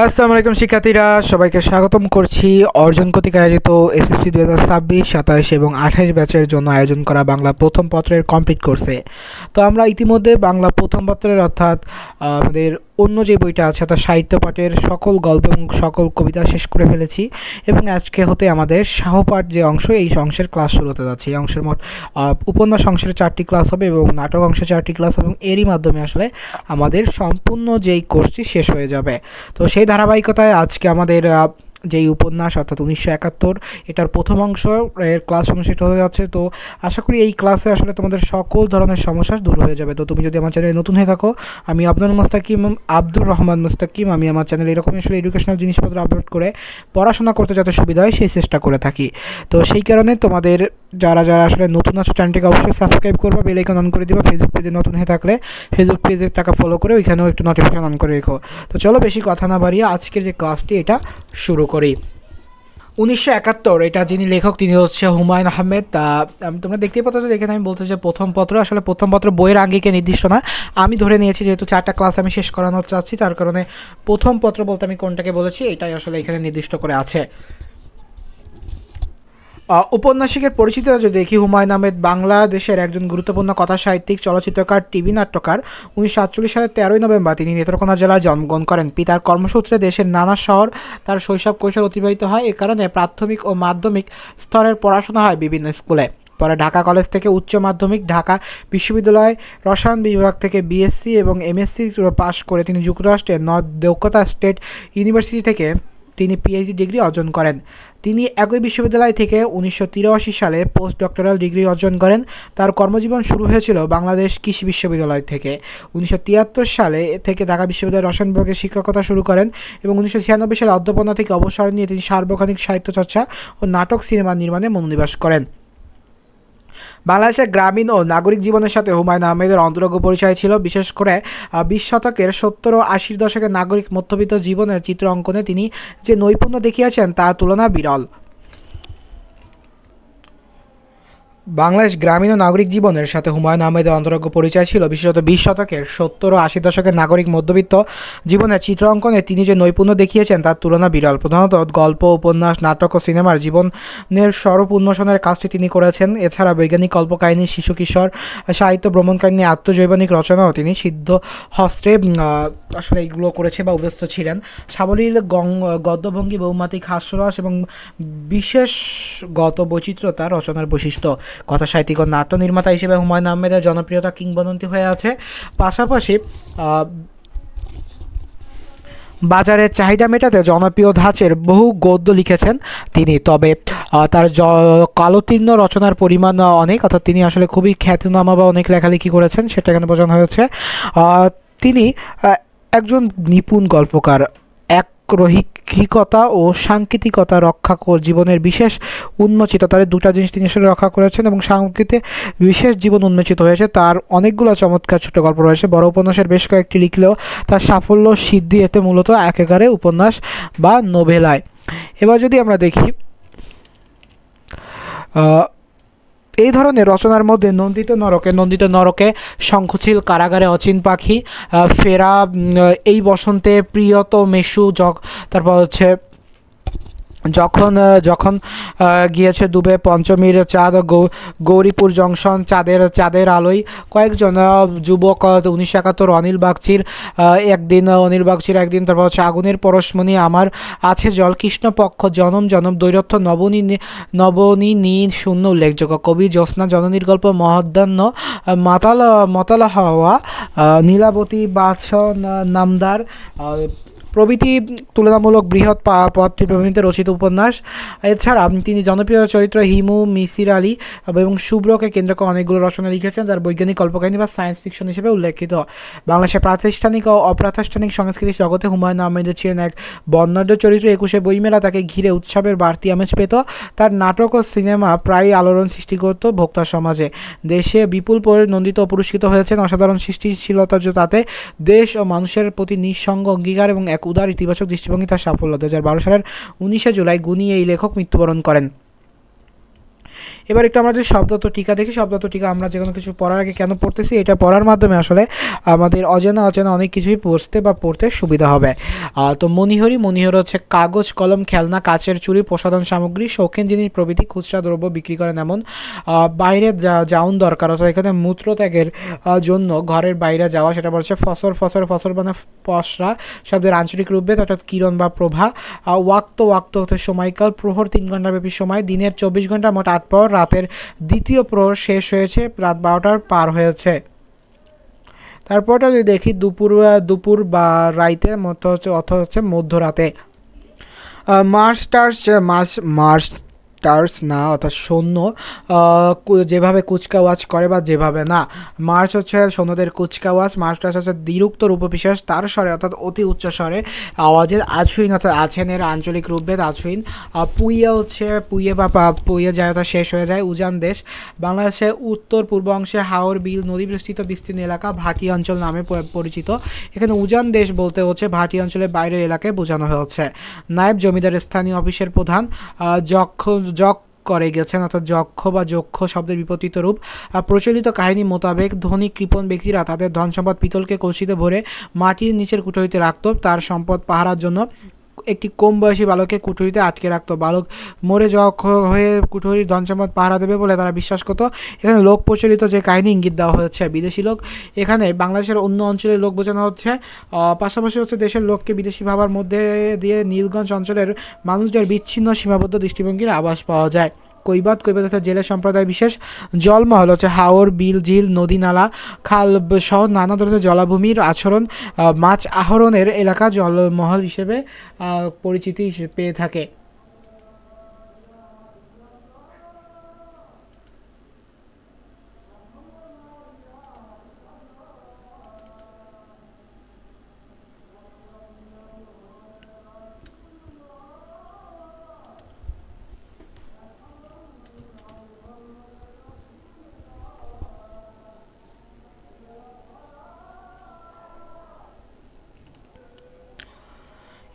আসসালামু আলাইকুম শিক্ষার্থীরা, সবাইকে স্বাগতম করছি অর্জন কর্তৃক আয়োজিত এসএসসি 2026, 27 এবং 28 ব্যাচের জন্য আয়োজন করা বাংলা প্রথম পত্রের কমপ্লিট কোর্সে। তো আমরা ইতিমধ্যে বাংলা প্রথম পত্রের অর্থাৎ আমাদের অন্য যে বইটা আছে অর্থাৎ সাহিত্য পাঠের সকল গল্প এবং সকল কবিতা শেষ করে ফেলেছি এবং আজকে হতে আমাদের সাহপাঠ যে অংশ, এই অংশের ক্লাস শুরু হতে যাচ্ছে। এই অংশের মোট উপন্যাস অংশের 4টি ক্লাস হবে এবং নাটক অংশে 4টি ক্লাস এবং এরই মাধ্যমে আসলে আমাদের সম্পূর্ণ যেই কোর্সটি শেষ হয়ে যাবে। তো সেই ধারাবাহিকতায় আজকে আমাদের যেই উপন্যাস অর্থাৎ 1971, এটার প্রথম অংশ এর ক্লাস অনুষ্ঠিত হতে যাচ্ছে। তো আশা করি এই ক্লাসে আসলে তোমাদের সকল ধরনের সমস্যা দূর হয়ে যাবে। তো তুমি যদি আমার চ্যানেলে নতুন হয়ে থাকো, আমি আব্দুর রহমান মুস্তাকিম, আমি আমার চ্যানেলে এরকমই আসলে এডুকেশনাল জিনিসপত্র আপলোড করে পড়াশোনা করতে যাতে সুবিধা হয় সেই চেষ্টা করে থাকি। তো সেই কারণে তোমাদের যারা আসলে নতুন আছো, চ্যানেলটিকে অবশ্যই সাবস্ক্রাইব করবা, বেল আইকন অন করে দিবা। ফেসবুক পেজে নতুন হয়ে থাকলে ফেসবুক পেজের টাকা ফলো করে ওইখানেও একটু নোটিফিকেশন অন করে রেখো। তো চলো বেশি কথা না বাড়িয়ে আজকের যে ক্লাসটি এটা শুরু করি। 1971, এটা যিনি লেখক তিনি হচ্ছে হুমায়ুন আহমেদ। তোমরা দেখতেই পাচ্ছ যে এখানে আমি বলতে যে প্রথম পত্র, আসলে প্রথম পত্র বইয়ের আঙ্গিকে নির্দিষ্ট না, আমি ধরে নিয়েছি যেহেতু 4টা ক্লাস আমি শেষ করানোর চাচ্ছি, তার কারণে প্রথম পত্র বলতে আমি কোনটাকে বলেছি এটাই আসলে এখানে নির্দিষ্ট করে আছে। উপন্যাসিকের পরিচিতিটা যদি দেখি, হুমায়ুন আহমেদ বাংলাদেশের একজন গুরুত্বপূর্ণ কথা সাহিত্যিক, চলচ্চিত্রকার, টিভি নাট্যকার। 1948 সালের 13ই নভেম্বর তিনি নেত্রকোনা জেলায় জন্মগ্রহণ করেন। পিতার কর্মসূত্রে দেশের নানা শহর তার শৈশব কৈশোর অতিবাহিত হয়। এ কারণে প্রাথমিক ও মাধ্যমিক স্তরের পড়াশোনা হয় বিভিন্ন স্কুলে। পরে ঢাকা কলেজ থেকে উচ্চ মাধ্যমিক, ঢাকা বিশ্ববিদ্যালয় রসায়ন বিভাগ থেকে বিএসসি এবং এমএসসি পাশ করে তিনি যুক্তরাষ্ট্রের নর্থ ডাকোটা স্টেট ইউনিভার্সিটি থেকে তিনি পিএইচডি ডিগ্রি অর্জন করেন। তিনি একই বিশ্ববিদ্যালয় থেকে 1983 সালে পোস্ট ডক্টরাল ডিগ্রি অর্জন করেন। তার কর্মজীবন শুরু হয়েছিল বাংলাদেশ কৃষি বিশ্ববিদ্যালয় থেকে। 1973 সালে থেকে ঢাকা বিশ্ববিদ্যালয়ের রসায়ন বিভাগে শিক্ষকতা শুরু করেন এবং 1996 সালে অধ্যাপনা থেকে অবসর নিয়ে তিনি সার্বক্ষণিক সাহিত্য চর্চা ও নাটক সিনেমা নির্মাণে মনোনিবেশ করেন। বাংলাদেশের গ্রামীণ ও নাগরিক জীবনের সাথে হুমায়ুন আহমেদের অন্তরঙ্গ পরিচয় ছিল। বিশেষ করে 20 শতকের 70 ও 80 দশকের নাগরিক মধ্যবিত্ত জীবনের চিত্র অঙ্কনে তিনি যে নৈপুণ্য দেখিয়েছেন তার তুলনা বিরল। বাংলাদেশ গ্রামীণ ও নাগরিক জীবনের সাথে হুমায়ুন আহমেদের অন্তরঙ্গ পরিচয় ছিল। বিশেষত 20 শতকের 70 ও 80 দশকের নাগরিক মধ্যবিত্ত জীবনের চিত্র অঙ্কনে তিনি যে নৈপুণ্য দেখিয়েছেন তার তুলনা বিরল। প্রধানত গল্প, উপন্যাস, নাটক ও সিনেমার জীবনের স্বরূপ উন্মোচনের কাজটি তিনি করেছেন। এছাড়া বৈজ্ঞানিক কল্পকাহিনী, শিশু কিশোর সাহিত্য, ভ্রমণ কাহিনী, আত্মজৈবনিক রচনাও তিনি সিদ্ধ হস্তে আসলে এইগুলো করেছে বা অভ্যস্ত ছিলেন। সাবলীল গদ্যভঙ্গি, বহুমাত্রিক হাস্যরস এবং বিশেষগত বৈচিত্র্যতা রচনার বৈশিষ্ট্য। কথা সাহিত্যিক ও নাট্য নির্মাতা হিসেবে হুমায়ুন আহমেদের জনপ্রিয়তা কিংবদন্তি হয়ে আছে। পাশাপাশি বাজারের চাহিদা মেটাতে জনপ্রিয় ধাঁচের বহু গদ্য লিখেছেন তিনি। তবে তার কালোতীর্ণ রচনার পরিমাণ অনেক, অর্থাৎ তিনি আসলে খুবই খ্যাতনামা বা অনেক লেখালেখি করেছেন, সেটা এখানে বোঝানো হয়েছে। তিনি একজন নিপুণ গল্পকার, রৈখিকতা ও সাংকেতিকতা রক্ষা জীবনের বিশেষ উন্মোচিত, তার দুটা জিনিস তিনি আসলে রক্ষা করেছেন এবং সাংকেতিক বিশেষ জীবন উন্মোচিত হয়েছে। তার অনেকগুলো চমৎকার ছোট গল্প রয়েছে। বড় উপন্যাসের বেশ কয়েকটি লিখলেও তার সাফল্য সিদ্ধি এতে মূলত একেবারে উপন্যাস বা নোভেলায়। এবার যদি আমরা দেখি এই ধরনের রচনার মধ্যে নন্দিত নরকে, শঙ্খচিল, কারাগারে, অচিন পাখি, ফেরা, এই বসন্তে, প্রিয়ত মেশু, তারপর হচ্ছে যখন যখন গিয়েছে ডুবে, পঞ্চমীর চাঁদ, গৌরীপুর জংশন, চাঁদের আলোয়, কয়েকজন যুবক, 1971 অনিল বাগচির একদিন, তারপর হচ্ছে আগুনের পরশমণি, আমার আছে জল, কৃষ্ণপক্ষ, জনম জনম, দৈরথ্য, নবনী শূন্য উল্লেখযোগ্য। কবি জ্যোৎস্না, জননীর গল্প, মহাধ্যাহ্ন, মাতালা হাওয়া, নীলাবতী, বাদশাহ নামদার প্রভৃতি তুলনামূলক বৃহৎ পত্রিপ্রবন্ধে রচিত উপন্যাস। এছাড়া তিনি জনপ্রিয় চরিত্র হিমু, মিসির আলী এবং শুভ্রকে কেন্দ্র করে অনেকগুলো রচনা লিখেছেন, যার বৈজ্ঞানিক কল্পকাহিনী বা সায়েন্স ফিকশন হিসেবে উল্লেখিত। বাংলাদেশের প্রাতিষ্ঠানিক ও অপ্রাতিষ্ঠানিক সংস্কৃতির জগতে হুমায়ুন আহমেদের ছিলেন এক বর্ণাঢ্য চরিত্র। 21শে বইমেলা তাকে ঘিরে উৎসবের বাড়তি আমেজ পেত। তার নাটক ও সিনেমা প্রায়ই আলোড়ন সৃষ্টি করত ভোক্তা সমাজে। দেশে বিপুল নন্দিত ও পুরস্কৃত হয়েছেন। অসাধারণ সৃষ্টিশীলতা তাতে দেশ ও মানুষের প্রতি নিঃসঙ্গ অঙ্গীকার এবং এক উদার ইতিবাচক দৃষ্টিভঙ্গি তার সাফল্য। 2012 সালের 19শে জুলাই গুণী এই লেখক মৃত্যুবরণ করেন। এবার একটু আমরা যে শব্দার্থ টিকা দেখি। শব্দার্থ টিকা আমরা যে কোনো কিছু পড়ার আগে কেন পড়তেছি, এটা পড়ার মাধ্যমে আসলে আমাদের অজানা অচেনা অনেক কিছুই বুঝতে বা পড়তে সুবিধা হবে। তো মণিহরি হচ্ছে কাগজ, কলম, খেলনা, কাচের চুড়ি, প্রসাধন সামগ্রী, শৌখিন জিনিস প্রভৃতি খুচরা দ্রব্য বিক্রি করেন এমন। বাইরে যাউন দরকার, অর্থাৎ এখানে মূত্রত্যাগের জন্য ঘরের বাইরে যাওয়া, সেটা বলছে ফসর। ফসর মানে পসরা শব্দের আঞ্চলিক রূপভেদ, অর্থাৎ কিরণ বা প্রভা। ওয়াক্ত হচ্ছে সময়কাল, প্রহর 3 ঘন্টা ব্যাপী সময়, দিনের 24 ঘন্টা মোট 8 প্রহর, রাতের দ্বিতীয় প্রহর শেষ হয়েছে, রাত 12টার পার হয়েছে। তারপরটা যদি দেখি দুপুর বা রাইতে মতো হচ্ছে, অথবা হচ্ছে মধ্যরাতে। মার্চ টার্স না, অর্থাৎ সৈন্য যেভাবে কুচকাওয়াজ করে বা যেভাবে না। মার্চ হচ্ছে সৈন্যদের কুচকাওয়াজ। মার্চ টার্স হচ্ছে দ্বিরুক্তর উপবিশেষ, তার স্বরে অর্থাৎ অতি উচ্চ স্বরে আওয়াজের। আছুইন অর্থাৎ আছেনের আঞ্চলিক রূপভেদ আছুইন। পুইয়ে হচ্ছে পুইয়ে যায় অর্থাৎ শেষ হয়ে যায়। উজান দেশ বাংলাদেশের উত্তর পূর্ব অংশে হাওর বিল নদী বিস্তৃত বিস্তীর্ণ এলাকা ভাটি অঞ্চল নামে পরিচিত। এখানে উজান দেশ বলতে হচ্ছে ভাটি অঞ্চলের বাইরের এলাকায় বোঝানো হয়েছে। নায়েব জমিদার স্থানীয় অফিসের প্রধান। যক করে গেছেন, অর্থাৎ যক্ষ বা যক্ষ শব্দের বিপরীত রূপ। প্রচলিত কাহিনী মোতাবেক ধনী কৃপণ ব্যক্তিরা তাদের ধন সম্পদ পিতলকে কলসিতে ভরে মাটির নিচের কুঠরিতে রাখত। তার সম্পদ পাহারার জন্য একটি কম বয়সী বালককে কুঠরিতে আটকে রাখতো। বালক মরে যক্ষ হয়ে কুঠরির ধন সম্পদ পাহারা দেবে বলে তারা বিশ্বাস করত। এখানে লোক প্রচলিত যে কাহিনী ইঙ্গিত দেওয়া হয়েছে। বিদেশি লোক এখানে বাংলাদেশের অন্য অঞ্চলের লোক বোঝানো হচ্ছে। পাশাপাশি হচ্ছে দেশের লোককে বিদেশি ভাবার মধ্যে দিয়ে নীলগঞ্জ অঞ্চলের মানুষদের বিচ্ছিন্ন সীমাবদ্ধ দৃষ্টিভঙ্গির আভাস পাওয়া যায়। কৈবাদ অর্থাৎ জেলে সম্প্রদায় বিশেষ। জলমহল হচ্ছে হাওর, বিল, ঝিল, নদী, নালা, খাল সহ নানা ধরনের জলাভূমির আচরণ, মাছ আহরণের এলাকা জলমহল হিসেবে পরিচিতি পেয়ে থাকে।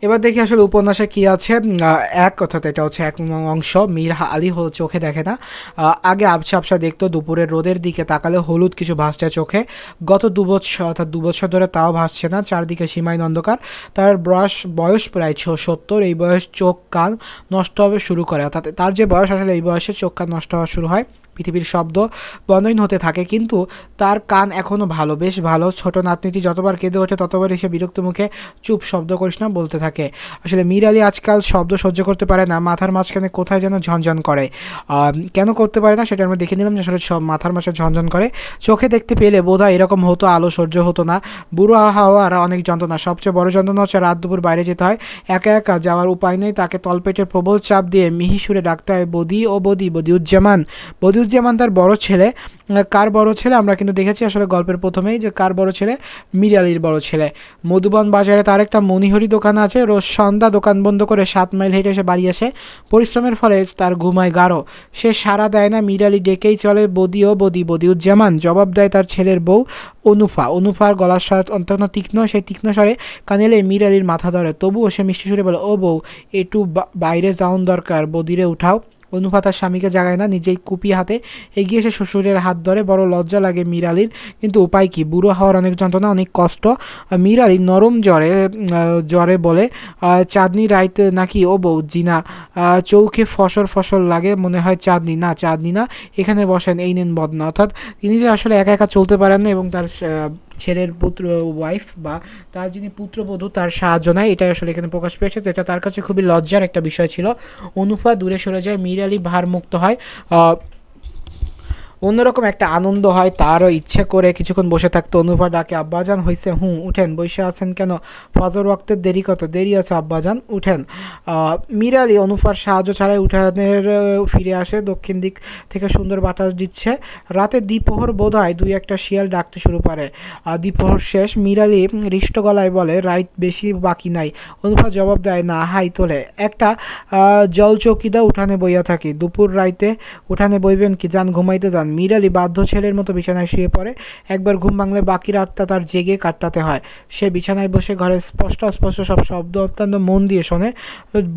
এবার দেখি আসলে উপন্যাসে কি আছে। এক অর্থাৎ এটা হচ্ছে এক অংশ। মীর আলী চোখে দেখে না। আগে আবছা আবছা দেখতো, দুপুরের রোদের দিকে তাকালে হলুদ কিছু ভাসছে চোখে। গত 2 বছর অর্থাৎ 2 বছর ধরে তাও ভাসছে না। চারদিকে সীমাহীন অন্ধকার। তার বয়স প্রায় 70। এই বয়স চোখ কান নষ্ট হবে শুরু করে, অর্থাৎ তার যে বয়স আসলে এই বয়সে চোখ কান নষ্ট হওয়া শুরু হয়। পৃথিবীর শব্দ বন্ধহীন হতে থাকে, কিন্তু তার কান এখনও ভালো, বেশ ভালো। ছোট নাতনিটি যতবার কেঁদে ওঠে ততবার এসে বিরক্ত মুখে চুপ, শব্দ করিস না বলতে থাকে। আসলে মীর আলী আজকাল শব্দ সহ্য করতে পারে না। মাথার মাঝখানে কোথায় যেন ঝনঝন করে। কেন করতে পারে না সেটা আমরা দেখে নিলাম যে আসলে সব মাথার মাঝে ঝনঝন করে। চোখে দেখতে পেলে বোধহয় এরকম হতো, আলো সহ্য হতো না। বুড়ো হওয়ার অনেক যন্ত্রণা। সবচেয়ে বড় যন্ত্রণা হচ্ছে রাত দুপুর বাইরে যেতে হয়, একা একা যাওয়ার উপায় নেই। তাকে তলপেটের প্রবল চাপ দিয়ে মিহি সুরে ডাকতে হয়, বদি ও বদি, বদিউজ্জামান। বদিউজ্জামান তার বড় ছেলে। কার বড় ছেলে আমরা কিন্তু দেখেছি আসলে গল্পের প্রথমেই যে কার বড় ছেলে, মীর আলীর বড় ছেলে। মধুবন বাজারে তার একটা মণিহরি দোকান আছে। রোজ সন্ধ্যা দোকান বন্ধ করে 7 মাইল হেঁটে এসে বাড়ি আসে। পরিশ্রমের ফলে তার ঘুমায় গাঢ়। সে সাড়া দেয় না, মীর আলী ডেকেই চলে বদি ও বদি, বদিউজ্জামান। জবাব দেয় তার ছেলের বউ অনুফার গলার স্বর অত্যন্ত তীক্ষ্ণ। সেই তীক্ষ্ণ স্বরে কানেলে মীর আলীর মাথা ধরে। তবুও সে মিষ্টি সুরে বলে, ও বউ, একটু বাইরে যাওন দরকার, বদিরে উঠাও। অনুফা তার স্বামীকে জাগায় না, নিজেই কুপি হাতে এগিয়ে এসে শ্বশুরের হাত ধরে। বড় লজ্জা লাগে মীর আলীর, কিন্তু উপায় কি? বুড়ো হওয়ার অনেক যন্ত্রণা, অনেক কষ্ট। মীর আলী নরম জ্বরে বলে, চাঁদনি রাইতে নাকি ও বউ? জিনা। চৌকে ফসল লাগে, মনে হয় চাঁদনি। না, চাঁদনি না, এখানে বসেন, এই নেন বদনা। অর্থাৎ তিনি যে আসলে একা একা চলতে পারেন না এবং তার ছেলের ওয়াইফ বা তার যিনি পুত্রবধূ তার সাহায্য নেয়, এটাই আসলে এখানে প্রকাশ পেয়েছে। যেটা তার কাছে খুবই লজ্জার একটা বিষয় ছিল। অনুফা দূরে সরে যায়, মীর আলী ভারমুক্ত হয়। অন্যরকম একটা আনন্দ হয়। তারও ইচ্ছে করে কিছুক্ষণ বসে থাকতো। অনুভা ডাকে, আব্বাজান হইছে? উঠেন। বসে আছেন কেন? ফজর ওয়াক্তের দেরি কত? দেরি আছে আব্বাজান, উঠেন। মীর আলী অনুফার সাহায্য ছাড়াই উঠানের ফিরে আসে। দক্ষিণ দিক থেকে সুন্দর বাতাস দিচ্ছে। রাতে দ্বিপ্রহর বোধ হয় 2-1টা শিয়াল ডাকতে শুরু করে। দ্বিপ্রহর শেষ। মীর আলী হৃষ্ট গলায় বলে, রাইত বেশি বাকি নাই। অনুফা জবাব দেয়, না, হাই তোলে। একটা জল চৌকিদা উঠানে বইয়া থাকি। দুপুর রাইতে উঠানে বইবেন কি? যান, ঘুমাইতে যান। মীর আলী বাধ্য ছেলের মতো বিছানায় শুয়ে পড়ে। একবার ঘুম ভাঙলে বাকি রাতটা তার জেগে কাটাতে হয়। সে বিছানায় বসে ঘরে স্পষ্ট সব শব্দ অত্যন্ত মন দিয়ে শোনে।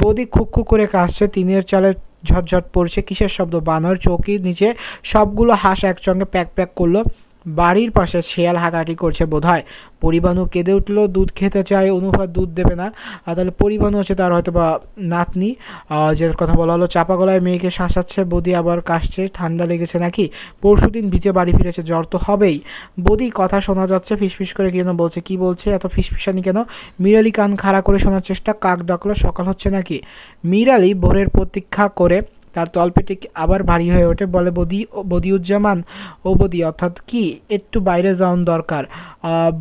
বদি খুক খুক করে কাশছে, টিনের চালের ঝটঝট পড়ছে, কিসের শব্দ? বানর। চৌকির নিচে সবগুলো হাঁস একসঙ্গে প্যাক প্যাক করলো। বাড়ির পাশে শেয়াল হাঁটাহাঁটি করছে বোধহয়। পরিবাণু কেঁদে উঠলো, দুধ খেতে চায়, অনুভা দুধ দেবে না। তাহলে পরিবাণু হচ্ছে তার হয়তো বা নাতনি, যে কথা বলা হলো। চাপা গলায় মেয়েকে শাসাচ্ছে, বদি আবার কাশছে, ঠান্ডা লেগেছে নাকি? পরশুদিন ভিজে বাড়ি ফিরেছে, জ্বর তো হবেই। বদি কথা শোনা যাচ্ছে, ফিসফিস করে কি যেন বলছে। কি বলছে? এত ফিসফিসানি কেন? মিরালি কান খাড়া করে শোনার চেষ্টা। কাক ডাকলো, সকাল হচ্ছে নাকি? মিরালি ভোরের প্রতীক্ষা করে তার তলপেটে আবার ভারী হয়ে ওঠে, বলে বদি। বদিউজ্জামান, ও বদি, অর্থাৎ কি? একটু বাইরে যাওয়ার দরকার।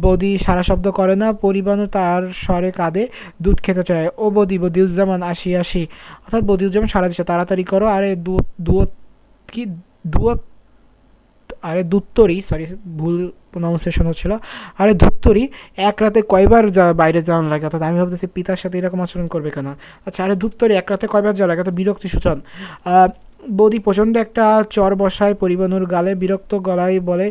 বদি সারা শব্দ করে না। পরিবাণু তার স্বরে কাঁদে, দুধ খেতে চায়। ও বদি, বদিউজ্জামান, আসি আসি। অর্থাৎ বদিউজ্জামান সারা দিচ্ছে, তাড়াতাড়ি করো। আরে দুধ কি দুধ, আরে দুত্তরি, সরি ভুল প্রনাউন্সিয়েশন হচ্ছিল। আরে ধুত্তরি, এক রাতে কয়বার বাইরে যাওয়ার লাগে? অর্থাৎ আমি ভাবতেছি পিতার সাথে এরকম আচরণ করবে কেন? আচ্ছা, আরে ধুত্তরি, এক রাতে কয়বার যাওয়া লাগে? তো বিরক্তি সূচন। বৌদি প্রচণ্ড একটা চর বসায় পরিবানুর গালে, বিরক্ত গলায় বলে,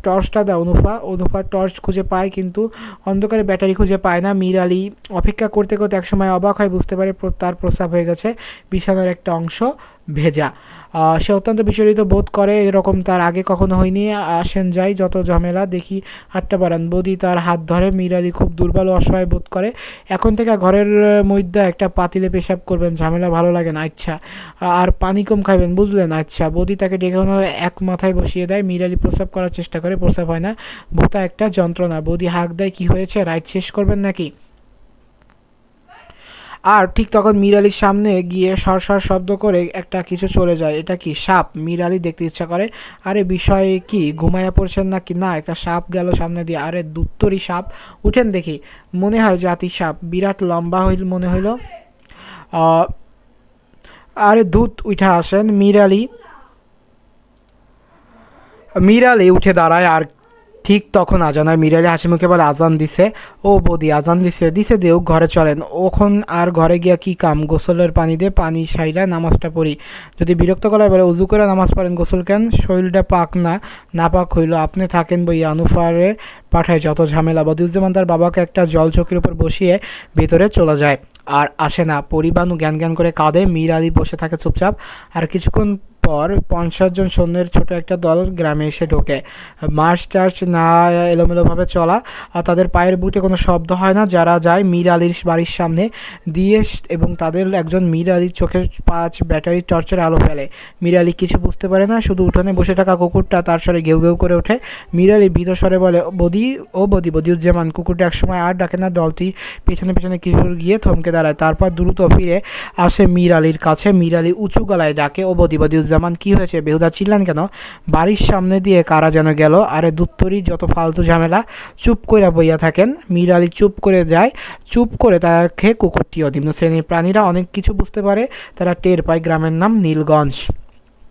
টর্চটা দাও অনুফা। অনুফা টর্চ খুঁজে পায়, কিন্তু অন্ধকারে ব্যাটারি খুঁজে পায় না। মীর আলী অপেক্ষা করতে করতে একসময় অবাক হয়, বুঝতে পারে তার প্রস্রাব হয়ে গেছে, বিছানার একটা অংশ ভেজা। সে অত্যন্ত বিচলিত বোধ করে, এরকম তার আগে কখনো হয়নি। আসেন যাই যত ঝামেলা, দেখি হাতটা বাড়ান। বৌদি তার হাত ধরে। মীর আলী খুব দুর্বল অসহায় বোধ করে। এখন থেকে ঘরের মধ্যে একটা পাতিলে পেশাব করবেন, ঝামেলা ভালো লাগে না। আচ্ছা, আর পানি কম খাবেন, বুঝলেন? আচ্ছা। বৌদি তাকে ডেকে এক মাথায় বসিয়ে দেয়। মীর আলী প্রস্রাব করার চেষ্টা করে, প্রস্রাব হয় না, ভোতা একটা যন্ত্রণা। বৌদি হাঁক দেয়, কি হয়েছে? রাইড শেষ করবেন নাকি? আর ঠিক তখন মীর আলীর সামনে গিয়ে সরসর শব্দ করে একটা কিছু চলে যায়। এটা কি? সাপ। মীর আলী দেখতে ইচ্ছা করে। আরে বিষয় কি? ঘুমাইয়া পড়ছেন নাকি? না, একটা সাপ গেল সামনে দিয়ে। আরে দুত্তরি সাপ, উঠেন দেখি। মনে হয় জাতি সাপ, বিরাট লম্বা হইল মনে হইল। আরে দূত, উঠা আসেন। মীর আলী উঠে দাঁড়ায়। আর ঠিক তখন আজান হয়। মীর আলী হাসি মুখে বলে, আজান দিছে। ও বদি, আজান দিছে? দিছে দেও, ঘরে চলেন। ওখন আর ঘরে গিয়া কি কাম? গোসলের পানি দে, পানি সাইরা নামাজটা পড়ি। যদি বিরক্ত করায় বলে, উজু করে নামাজ পড়েন, গোসল কেন? শরীরটা পাক না, না পাক হইল। আপনি থাকেন বইয়া, আনুফারে পাঠায়, যত ঝামেলা। বদিউজ্জামান তার বাবাকে একটা জল চৌকির উপর বসিয়ে ভিতরে চলে যায়, আর আসে না। পরিবাণু জ্ঞান জ্ঞান করে কাঁদে। মীর আলী বসে থাকে চুপচাপ। আর কিছুক্ষণ পর 50 জন সৈন্যের ছোট একটা দল গ্রামে এসে ঢোকে। মার্চ টার্চ না, এলোমেলোভাবে চলা, আর তাদের পায়ের বুটে কোনো শব্দ হয় না। যারা যায় মীর আলীর বাড়ির সামনে দিয়ে, এবং তাদের একজন মীর আলীর চোখে 5 ব্যাটারি টর্চের আলো ফেলে। মীর আলী কিছু বুঝতে পারে না, শুধু উঠোনে বসে থাকা কুকুরটা তার স্বরে ঘেউ ঘেউ করে ওঠে। মীর আলী ভীত স্বরে বলে, বদি, ও বদি। বদিউজ্জামান। কুকুরটা একসময় আর ডাকে না। দলটি পেছনে পেছনে কিছু গিয়ে থমকে দাঁড়ায়, তারপর দ্রুত ফিরে আসে মীর আলীর কাছে। মীর আলী উঁচু গলায় ডাকে, ও বদি। বদিউজ্জামান, কি হয়েছে? বেহুদা চিল্লান কেন? বাড়ির সামনে দিয়ে কারা যেন গেল। আরে দুত্তরি, যত ফালতু ঝামেলা। চুপ কইরা বইয়া থাকেন। মীর আলী চুপ করে যায়। চুপ করে তার খেয়ে কুকুরটিও। নিম্ন শ্রেণীর প্রাণীরা অনেক কিছু বুঝতে পারে, তারা টের পায়। গ্রামের নাম নীলগঞ্জ।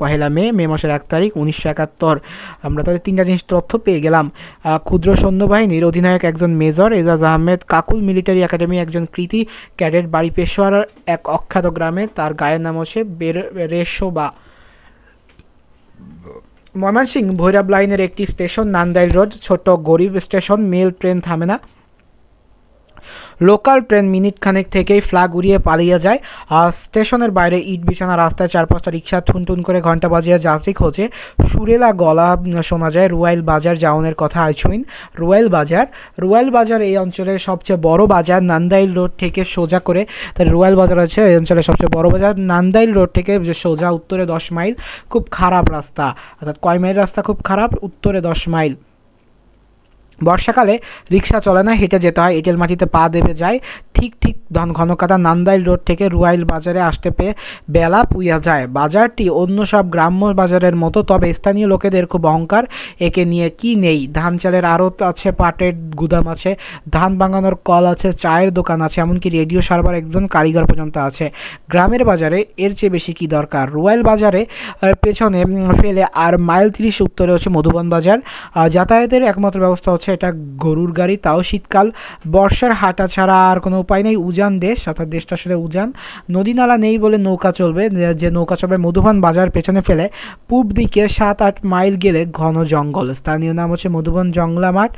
1 মে, মে মাসের 1 তারিখ 1971। আমরা তাদের 3টা জিনিস তথ্য পেয়ে গেলাম। ক্ষুদ্র সৈন্যবাহিনীর অধিনায়ক একজন major Ejaz Ahmed. কাকুল military academy একজন কৃতি ক্যাডেট। বাড়ি পেশোয়ার এক অখ্যাত গ্রামে। তার গায়ের নাম হচ্ছে রেশোবা। ময়মনসিংহ ভৈরব লাইনের একটি স্টেশন, নান্দাইল রোড, ছোট গরিব স্টেশন। মেল ট্রেন থামে না। লোকাল ট্রেন মিনিট খানেক থেকেই ফ্ল্যাগ উড়িয়ে পালিয়ে যায়। আর স্টেশনের বাইরে ইট বিছানা রাস্তায় 4-5টা রিক্সা ঠুনঠুন করে ঘন্টা বাজিয়ে যাত্রী খোঁজে। সুরেলা গলা শোনা যায়। রুয়াইল বাজার যাওনের কথা আইছুইন। রুয়াইল বাজার এই অঞ্চলের সবচেয়ে বড় বাজার। নান্দাইল রোড থেকে সোজা করে, তার রুয়াইল বাজার আছে এই অঞ্চলের সবচেয়ে বড় বাজার। নান্দাইল রোড থেকে যে সোজা উত্তরে 10 মাইল। খুব খারাপ রাস্তা, অর্থাৎ কয় মাইল রাস্তা? খুব খারাপ, উত্তরে 10 মাইল। বর্ষাকালে রিক্সা চলে না, হেঁটে যেতে হয়। এঁটেল মাটিতে পা দেবে যায়। ঠিক ঘনকাদা। নান্দাইল রোড থেকে রুয়াইল বাজারে আসতে পেয়ে বেলা পুইয়া যায়। বাজারটি অন্য সব গ্রাম্য বাজারের মতো, তবে স্থানীয় লোকেদের খুব অহংকার। একে নিয়ে কি নেই? ধান চালের আড়ত আছে, পাটের গুদাম আছে, ধান ভাঙানোর কল আছে, চায়ের দোকান আছে, এমনকি রেডিও সার্ভার একজন কারিগর পর্যন্ত আছে। গ্রামের বাজারে এর চেয়ে বেশি কি দরকার? রুয়াইল বাজারে পেছনে ফেলে আর মাইল 30 উত্তরে হচ্ছে মধুবন বাজার। যাতায়াতের একমাত্র ব্যবস্থা হচ্ছে এটা গরুর গাড়ি, তাও শীতকাল। বর্ষার হাঁটা ছাড়া আর কোনো উপায় নেই। উজান দেশ, অর্থাৎ দেশটা আসলে উজান। নদী নালা নেই বলে নৌকা চলবে, যে নৌকা চলবে মধুবন বাজার পেছনে ফেলে। পূব দিকে 7-8 মাইল গেলে ঘন জঙ্গল। স্থানীয় নাম হচ্ছে মধুবন জংলা মাঠ।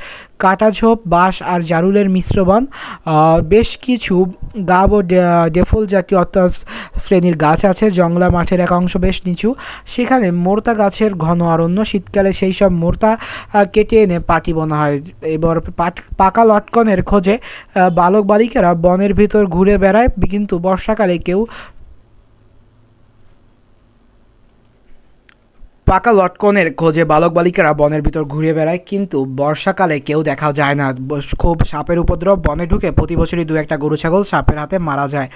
কাটাঝোপ, বাঁশ আর জারুলের মিশ্র বন, বেশ কিছু গাব ও ডেফল জাতীয় অর্থাৎ শ্রেণীর গাছ আছে। জংলা মাঠের এক অংশ বেশ নিচু, সেখানে মোর্তা গাছের ঘন অরণ্য। শীতকালে সেই সব মোর্তা কেটে এনে পাটি বোনা হয়। এবার পাকা লটকনের খোঁজে বালক বালিকারা বনের ভিতর ঘুরে বেড়ায়, কিন্তু বর্ষাকালে কেউ পাকা লটকনের খোঁজে বালক বালিকারা বনের ভিতর ঘুরে বেড়ায়, কিন্তু বর্ষাকালে কেউ দেখা যায় না। খুব সাপের উপদ্রব, বনে ঢুকে প্রতি বছরই দু একটা গরু ছাগল সাপের হাতে মারা যায়।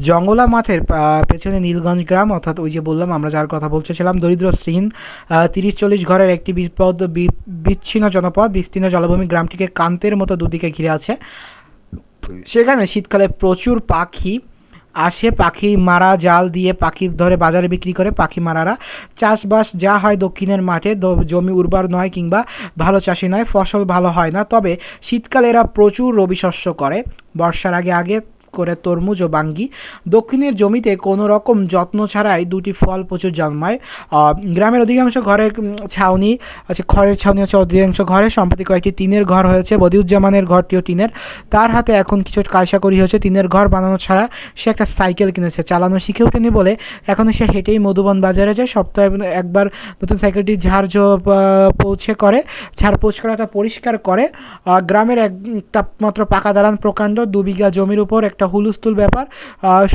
জঙ্গলা মাঠের পেছনে নীলগঞ্জ গ্রাম, অর্থাৎ ওই যে বললাম আমরা যার কথা বলছিলাম, দরিদ্র শ্রীহীন 30-40 ঘরের একটি বিচ্ছিন্ন জনপদ, বিস্তীর্ণ জলভূমি। গ্রামটিকে কান্তের মতো দুদিকে ঘিরে আছে। সেখানে শীতকালে প্রচুর পাখি আসে, পাখি মারা জাল দিয়ে পাখি ধরে বাজারে বিক্রি করে পাখি মারারা। চাষবাস যা হয় দক্ষিণের মাঠে, জমি উর্বর নয় কিংবা ভালো চাষি নয়, ফসল ভালো হয় না। তবে শীতকালে এরা প্রচুর রবি শস্য করে, বর্ষার আগে আগে করে তরমুজ ও বাঙ্গি। দক্ষিণের জমিতে কোনো রকম যত্ন ছাড়াই দুটি ফল প্রচুর জন্মায়। গ্রামের অধিকাংশ ঘরের ছাউনি আছে, খড়ের ছাউনি আছে অধিকাংশ ঘরে। সম্প্রতি কয়েকটি টিনের ঘর হয়েছে, বদিউজ্জামানের ঘরটিও টিনের। তার হাতে এখন কিছু কায়সা করি হয়েছে। টিনের ঘর বানানো ছাড়া সে একটা সাইকেল কিনেছে, চালানো শিখে ওঠেনি বলে এখন সে হেঁটেই মধুবন বাজারে যায়। সপ্তাহে একবার নতুন সাইকেলটি ঝাড় পৌঁছ করাটা পরিষ্কার করে। গ্রামের একটা মাত্র পাকা দালান, প্রকাণ্ড 2 বিঘা জমির উপর, একটা হুলস্থুল ব্যাপার।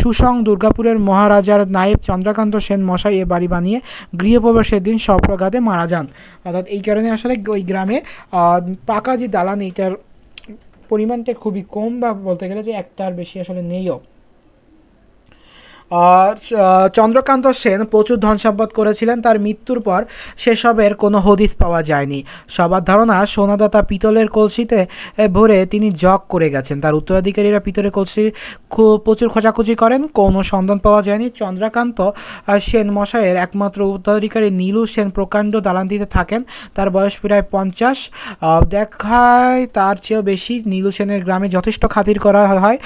সুসং দুর্গাপুরের মহারাজার নায়েব চন্দ্রকান্ত সেন মশাই এ বাড়ি বানিয়ে গৃহপ্রবেশের দিন সপ্রঘাতে মারা যান। অর্থাৎ এই কারণে আসলে ওই গ্রামে পাকা যে দালান এইটার পরিমাণটা খুবই কম, বা বলতে গেলে যে একটার বেশি আসলে নেইও। চন্দ্রকান্ত সেন প্রচুর ধন সম্পদ করেছিলেন। তার মৃত্যুর পর সেসবের কোনো হদিস পাওয়া যায়নি। সবার ধারণা সোনাদাতা পিতলের কলসিতে ভরে তিনি জগ করে গেছেন। তার উত্তরাধিকারীরা পিতলের কলসি প্রচুর খোঁজাখুঁজি করেন, কোনো সন্ধান পাওয়া যায়নি। চন্দ্রকান্ত সেন মশাইয়ের একমাত্র উত্তরাধিকারী নীলু সেন প্রকাণ্ড দালানটিতে থাকেন। তার বয়স প্রায় 50, দেখায় তার চেয়েও বেশি। নীলু সেনের গ্রামে যথেষ্ট খাতির করা হয়।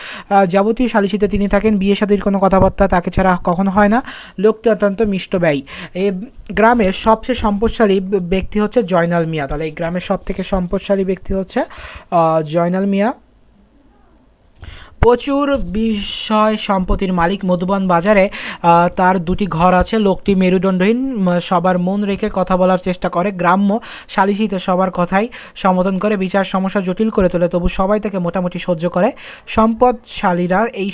যাবতীয় সালিসিতে তিনি থাকেন, বিয়ে শাদীর কোনো কথাবার্তা তাকে ছাড়া কখনো হয় না। লোকটি অত্যন্ত মিষ্টব্যয়ী। এই গ্রামের সবচেয়ে সম্পদশালী ব্যক্তি হচ্ছে জয়নাল মিয়া। তাহলে এই গ্রামের সব থেকে সম্পদশালী ব্যক্তি হচ্ছে জয়নাল মিয়া। প্রচুর বিষয় সম্পত্তির মালিক। মধুবন বাজারে তার 2টি ঘর আছে। লোকটি মেরুদণ্ডহীন, সবার মন রেখে কথা বলার চেষ্টা করে। গ্রাম্য সালিসিতে সবার কথাই সমর্থন করে, বিচার সমস্যা জটিল করে তোলে, তবু সবাই তাকে মোটামুটি সহ্য করে। সম্পদশালীরা এই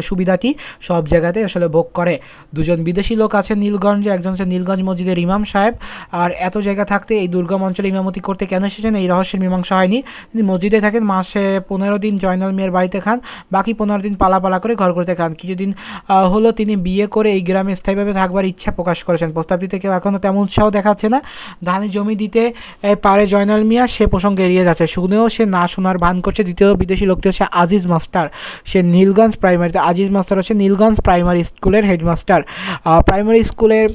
সুবিধাটি সব জায়গাতে আসলে ভোগ করে। 2জন বিদেশি লোক আছে নীলগঞ্জে, একজন হচ্ছে নীলগঞ্জ মসজিদের ইমাম সাহেব। আর এত জায়গা থাকতে এই দুর্গম অঞ্চলে ইমামতি করতে কেন এসেছেন এই রহস্যের মীমাংসা হয়নি। তিনি মসজিদে থাকেন, মাসে 15 দিন জয়নাল মিয়ার বাড়িতে খান, বাকি 15 দিন পালা করে ঘর করতে খান। কিছুদিন হলো তিনি বিয়ে করে এই গ্রামে স্থায়ীভাবে থাকবার ইচ্ছা প্রকাশ করেছেন। প্রস্তাবটিতে কেউ এখনও তেমন উৎসাহ দেখাচ্ছে না। ধানি জমি দিতে পারে জয়নাল মিয়া, সে প্রসঙ্গে এড়িয়ে যাচ্ছে। শুনেও সে না শোনার ভান করছে। দ্বিতীয় বিদেশি লোকটি হচ্ছে আজিজ মাস্টার, সে নীলগঞ্জ প্রাইমারিতে। আজিজ মাস্টার হচ্ছে নীলগঞ্জ প্রাইমারি স্কুলের হেডমাস্টার। প্রাইমারি স্কুলের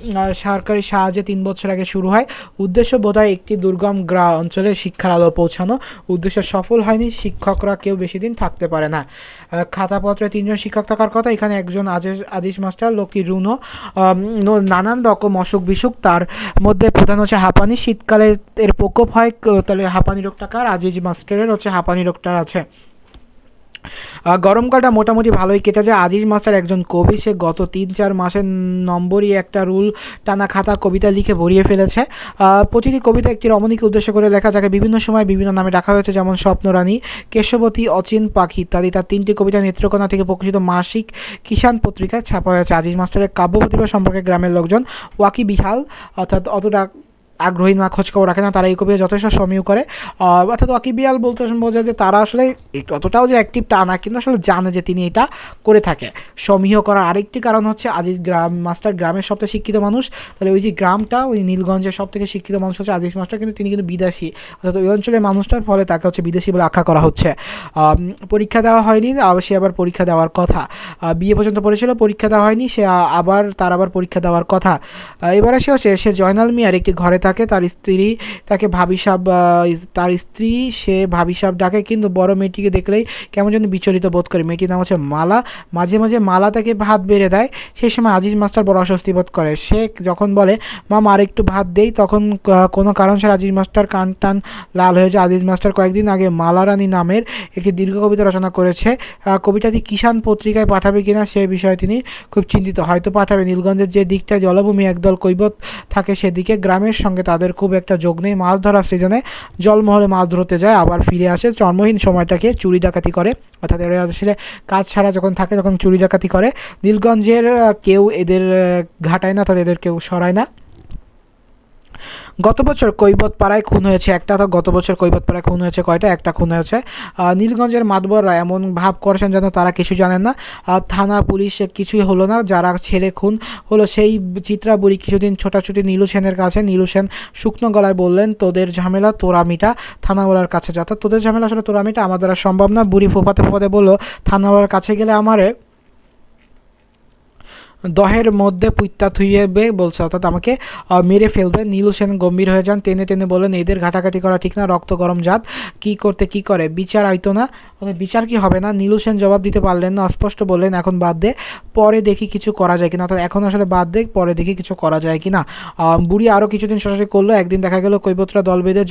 সরকারি সাহায্যে 3 বছর আগে শুরু হয়। উদ্দেশ্য বোধহয় একটি দুর্গম অঞ্চলে শিক্ষার আলো পৌঁছানো। উদ্দেশ্য সফল হয়নি, শিক্ষকরা কেউ বেশি দিন থাকতে পারে না। খাতাপত্রে 3জন শিক্ষক থাকার কথা, এখানে একজন আজিজ মাস্টার। লোকটি রুনো, নানান রকম অসুখ বিসুখ, তার মধ্যে প্রধান হচ্ছে হাঁপানি। শীতকালে এর প্রকোপ হয়। তাহলে হাঁপানি রোগটা কার? আজিজ মাস্টারের হচ্ছে হাঁপানি রোগটা আছে। গরমকালটা মোটামুটি ভালোই কেটে যায়। আজিজ মাস্টার একজন কবি, সে গত 3-4 মাসের নম্বরই একটা রুল টানা খাতা কবিতা লিখে ভরিয়ে ফেলেছে। প্রতিটি কবিতা একটি রমণীকে উদ্দেশ্য করে লেখা, যাকে বিভিন্ন সময় বিভিন্ন নামে ডাকা হয়েছে, যেমন স্বপ্নরানী, কেশবতী, অচিন পাখি ইত্যাদি। তার 3টি কবিতা নেত্রকোনা থেকে প্রকাশিত মাসিক কিষাণ পত্রিকায় ছাপা হয়েছে। আজিজ মাস্টারের কাব্য প্রতিভা সম্পর্কে গ্রামের লোকজন ওয়াকিবহাল, অর্থাৎ অতটা আগ্রহী না, খোঁজখবর রাখে না। তারা এই কবিতা যথেষ্ট সমীহ করে। অর্থাৎ ওয়াকিবহাল বলতে বোঝায় যে তারা আসলে অতটাও যে অ্যাক্টিভ তা না, কিন্তু আসলে জানে যে তিনি এটা করে থাকে। সমীহ করার আরেকটি কারণ হচ্ছে আজিজ মাস্টার গ্রামের সবথেকে শিক্ষিত মানুষ। তাহলে ওই যে গ্রামটা, ওই নীলগঞ্জের সব থেকে শিক্ষিত মানুষ হচ্ছে আজিজ মাস্টার, কিন্তু তিনি কিন্তু বিদেশি, অর্থাৎ ওই অঞ্চলের মানুষটার, ফলে তাকে হচ্ছে বিদেশি বলে আখ্যা করা হচ্ছে। পরীক্ষা দেওয়া হয়নি, সে আবার পরীক্ষা দেওয়ার কথা। বিয়ে পর্যন্ত পড়েছিল, পরীক্ষা দেওয়া হয়নি, তার আবার পরীক্ষা দেওয়ার কথা। এবারে সে জয়নাল মিয়ার একটি ঘরে থাকে, তার স্ত্রী তাকে ভাবি সাহেব, তার স্ত্রী সে ভাবি সাহেব ডাকে, কিন্তু বড় মেয়েটিকে দেখলেই কেমন যেন বিচলিত বোধ করে। মেয়েটির নাম হচ্ছে মালা। মাঝে মাঝে মালা তাকে ভাত বেড়ে দেয়, সেই সময় আজিজ মাস্টার বড় অস্বস্তি বোধ করে। সে যখন বলে মামা আর একটু ভাত দেই, তখন কোনো কারণ ছাড়া আজিজ মাস্টার কান টান লাল হয়ে যায়। আজিজ মাস্টার কয়েকদিন আগে মালারানী নামের একটি দীর্ঘ কবিতা রচনা করেছে। কবিতাটি কিষাণ পত্রিকায় পাঠাবে কিনা সে বিষয়ে তিনি খুব চিন্তিত। হয়তো পাঠাবে। নীলগঞ্জের যে দিকটায় জলভূমি একদল কৈবত থাকে সেদিকে, গ্রামের সঙ্গে তাদের খুব একটা যোগ নেই। মাছ ধরার সিজনে জলমহলে মাছ ধরতে যায়, আবার ফিরে আসে। জন্মহীন সময়টাকে চুরি ডাকাতি করে, অর্থাৎ এরা আসলে কাজ ছাড়া যখন থাকে তখন চুরি ডাকাতি করে। নীলগঞ্জের কেউ এদের ঘাটায় না, অর্থাৎ এদের কেউ সরায় না। গত বছর কৈবত পাড়ায় খুন হয়েছে একটা, অর্থাৎ গত বছর কৈবত পাড়ায় খুন হয়েছে কয়টা? একটা খুন হয়েছে। নীলগঞ্জের মাতবররা এমন ভাব করছেন যেন তারা কিছু জানেন না। থানা পুলিশ কিছুই হলো না। যারা ছেলে খুন হলো সেই চিত্রা বুড়ি কিছুদিন ছোটাছুটি নীলু সেনের কাছে। নীলু সেন শুকনো গলায় বললেন, তোদের ঝামেলা তোরা মিটা, থানাওয়ালার কাছে যা। তোদের ঝামেলা আসলে তোরা মিটা, আমার দ্বারা সম্ভব না। বুড়ি ফোপাতে ফোপাতে বললো, থানাওয়ালার কাছে গেলে আমারে দহের মধ্যে পুইত্তা থুইবে বলছে, অর্থাৎ আমাকে মেরে ফেলবে। নীলু সেন গম্ভীর হয়ে যান, টেনে টেনে বলেন, এদের ঘাটাঘাটি করা ঠিক না, রক্ত গরম জাত, কি করতে কি করে, বিচার আইতো না? বিচার কি হবে না? নীলু সেন জবাব দিতে পারলেন না, অস্পষ্ট বললেন, এখন বাদ দে, পরে দেখি কিছু করা যায় কিনা। অর্থাৎ এখন আসলে বাদ দে, পরে দেখি কিছু করা যায় কিনা। বুড়ি আরও কিছুদিন শোষাশি করলো। একদিন দেখা গেল কৈবতরা দল বেঁধে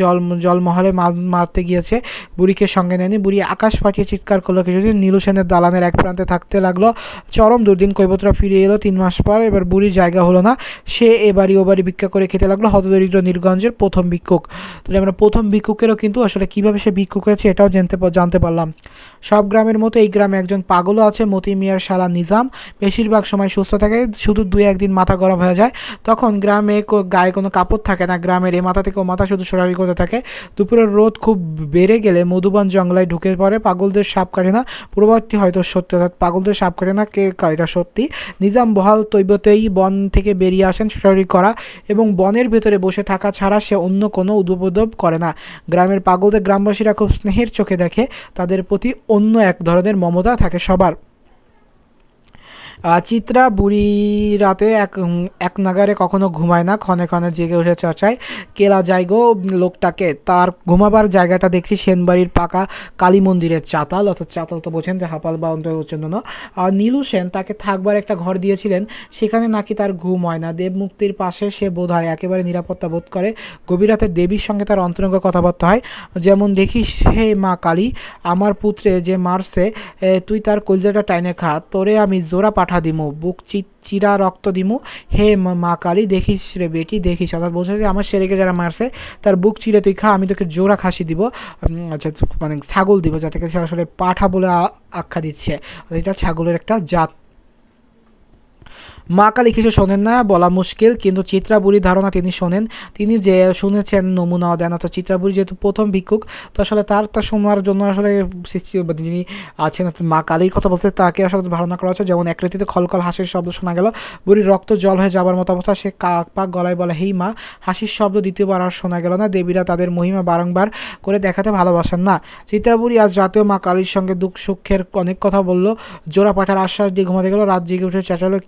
জলমহলে মারতে গিয়েছে, বুড়িকে সঙ্গে নেয়নি। বুড়ি আকাশ ফাটিয়ে চিৎকার করলো কিছুদিন। নীলু সেনের দালানের এক প্রান্তে থাকতে লাগলো। চরম দুর্দিন। কৈবতরা ফিরে এলো 3 মাস পর। এবার বুড়ির জায়গা হলো না, সে এবারই ওবারই ভিক্ষা করে খেতে লাগলো। হতদরিদ্র নীলগঞ্জের প্রথম ভিক্ষুক। তাহলে আমরা প্রথম ভিক্ষুকেরও কিন্তু আসলে কীভাবে সে ভিক্ষুক হয়েছে এটাও জানতে পারলাম। সব গ্রামের মতো এই গ্রামে একজন পাগলও আছে, মতি মিয়ার শালা নিজাম। বেশিরভাগ সময় সুস্থ থাকে, শুধু 2-1 দিন মাথা গরম হয়ে যায়। তখন গ্রামে গায়ে কোনো কাপড় থাকে না। গ্রামের এ মাথা থেকে ও মাথা শুধু সরাসরি করতে থাকে। দুপুরের রোদ খুব বেড়ে গেলে মধুবন জঙ্গলায় ঢুকে পড়ে। পাগলদের সাপ কাটে না, পূর্ববর্তী হয়তো সত্যি, অর্থাৎ পাগলদের সাপ কাটে না, কে এটা সত্যি। নিজাম বহাল তৈবতেই বন থেকে বেরিয়ে আসেন সরাসরি করা, এবং বনের ভেতরে বসে থাকা ছাড়া সে অন্য কোনো উদ্বোধব করে না। গ্রামের পাগলদের গ্রামবাসীরা খুব স্নেহের চোখে দেখে, তাদের প্রতি অন্য এক ধরনের মমতা থাকে সবার। চিত্রা বুড়ি রাতে এক নাগারে কখনো ঘুমায় না, ক্ষণে ক্ষণে জেগে উঠে চাচায়, কেলা যায় গো লোকটাকে। তার ঘুমাবার জায়গাটা দেখছি সেনবাড়ির পাকা কালী মন্দিরের চাতাল, অর্থাৎ চাতাল তো বোঝেন যে হাপাল বা অন্তর্চন্দন। আর নীলু সেন তাকে থাকবার একটা ঘর দিয়েছিলেন, সেখানে নাকি তার ঘুম হয় না। দেবমূর্তির পাশে সে বোধ হয় একেবারে নিরাপত্তা বোধ করে। গভীর রাতে দেবীর সঙ্গে তার অন্তরঙ্গ কথাবার্তা হয়, যেমন, দেখিস হে মা কালী, আমার পুত্রে যে মারছে, তুই তার কলজাটা টাইনে খা, তোরে আমি জোড়া পাঠা দিমু, বুক চিরা রক্ত দিমু, হে মা কালী, দেখিস রে বেটি, দেখিস। অর্থাৎ বলছে যে আমার ছেলেকে যারা মারছে তার বুক চিরে তুই খা, আমি তোকে জোড়া খাসি দিব, আচ্ছা মানে ছাগল দিব, যাটাকে সে আসলে পাঠা বলে আখ্যা দিচ্ছে। এটা ছাগলের একটা জাত। মা কালী কিছু শোনেন না বলা মুশকিল, কিন্তু চিত্রা বুড়ির ধারণা তিনি শোনেন। তিনি যে শুনেছেন নমুনাও দেন। অর্থাৎ চিত্রা বুড়ি যেহেতু প্রথম ভিক্ষুক, তো আসলে তার শোনার জন্য আসলে যিনি আছেন মা কালীর কথা বলতে তাকে আসলে ধারণা করা হচ্ছে। যেমন এক রীতিতে খলখল হাসির শব্দ শোনা গেল, বুড়ির রক্ত জল হয়ে যাবার মতো অবস্থা। সে কাক পাক গলায় বলে, হেই মা। হাসির শব্দ দ্বিতীয়বার আর শোনা গেল না। দেবীরা তাদের মহিমা বারংবার করে দেখাতে ভালোবাসেন না। চিত্রা বুড়ি আজ রাতেও মা কালীর সঙ্গে দুঃখ সুখের অনেক কথা বলল। জোড়া পাঠার আশ্বাস দিয়ে ঘুমাতে গেল। রাত জেগে উঠে চেঁচালো,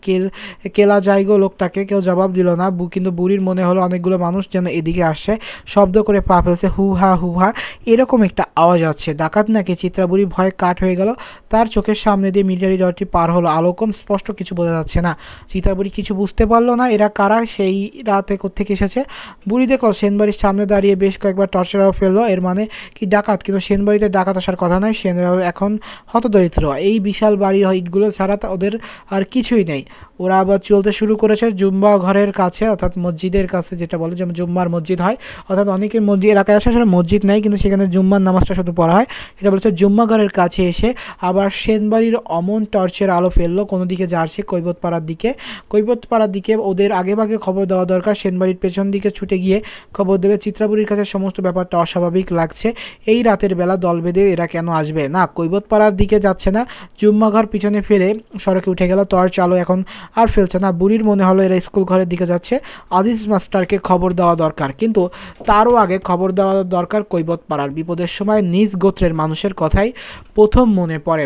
কেলা যায় গো লোকটাকে। কেউ জবাব দিল না, কিন্তু বুড়ির মনে হলো অনেকগুলো মানুষ যেন এদিকে আসছে, শব্দ করে পা ফেলছে, হু হা হু হা এরকম একটা আওয়াজ আছে। ডাকাত নাকি? চিত্রা বুড়ি ভয়ে কাঠ হয়ে গেল। তার চোখের সামনে দিয়ে মিলিটারি দলটি পার হলো। আলোকম স্পষ্ট কিছু বোঝা যাচ্ছে না। চিত্রা বুড়ি কিছু বুঝতে পারলো না এরা কারা, সেই রাতে কোত্থেকে এসেছে। বুড়ি দেখলো সেনবাড়ির সামনে দাঁড়িয়ে বেশ কয়েকবার টর্চেরাও ফেললো। এর মানে কি ডাকাত? কিন্তু সেনবাড়িতে ডাকাত আসার কথা নয়, সেনরাও এখন হতদরিদ্র। এই বিশাল বাড়ির ইটগুলো ছাড়া ওদের আর কিছুই নেই। ওরা আবার চলতে শুরু করেছে জুম্মা ঘরের কাছে, অর্থাৎ মসজিদের কাছে, যেটা বলে যেমন জুম্মার মসজিদ হয়। অর্থাৎ অনেকের মসজিদ এলাকায় আসে আসলে মসজিদ নেই, কিন্তু সেখানে জুম্মার নামাজটা শুধু পড়া হয়। এটা বলেছে জুম্মা ঘরের কাছে এসে আবার সেনবাড়ির অমন টর্চের আলো ফেললো। কোনো দিকে যাচ্ছে কৈবতপাড়ার দিকে। কৈবতপাড়ার দিকে ওদের আগেভাগে খবর দেওয়া দরকার। সেনবাড়ির পেছন দিকে ছুটে গিয়ে খবর দেবে। চিত্রাবুড়ির কাছে সমস্ত ব্যাপারটা অস্বাভাবিক লাগছে। এই রাতের বেলা দল বেঁধে এরা কেন আসবে? না, কৈবতপাড়ার দিকে যাচ্ছে না, জুম্মা ঘর পিছনে ফেলে সড়কে উঠে গেল। টর্চ আলো এখন আর আর ফেলছে না। বুড়ির মনে হলো এরা স্কুল ঘরের দিকে যাচ্ছে, আজিজ মাস্টারকে খবর দেওয়া দরকার, কিন্তু তারও আগে খবর দেওয়া দরকার কৈবত পাড়ার। বিপদের সময় নিজ গোত্রের মানুষের কথাই প্রথম মনে পড়ে।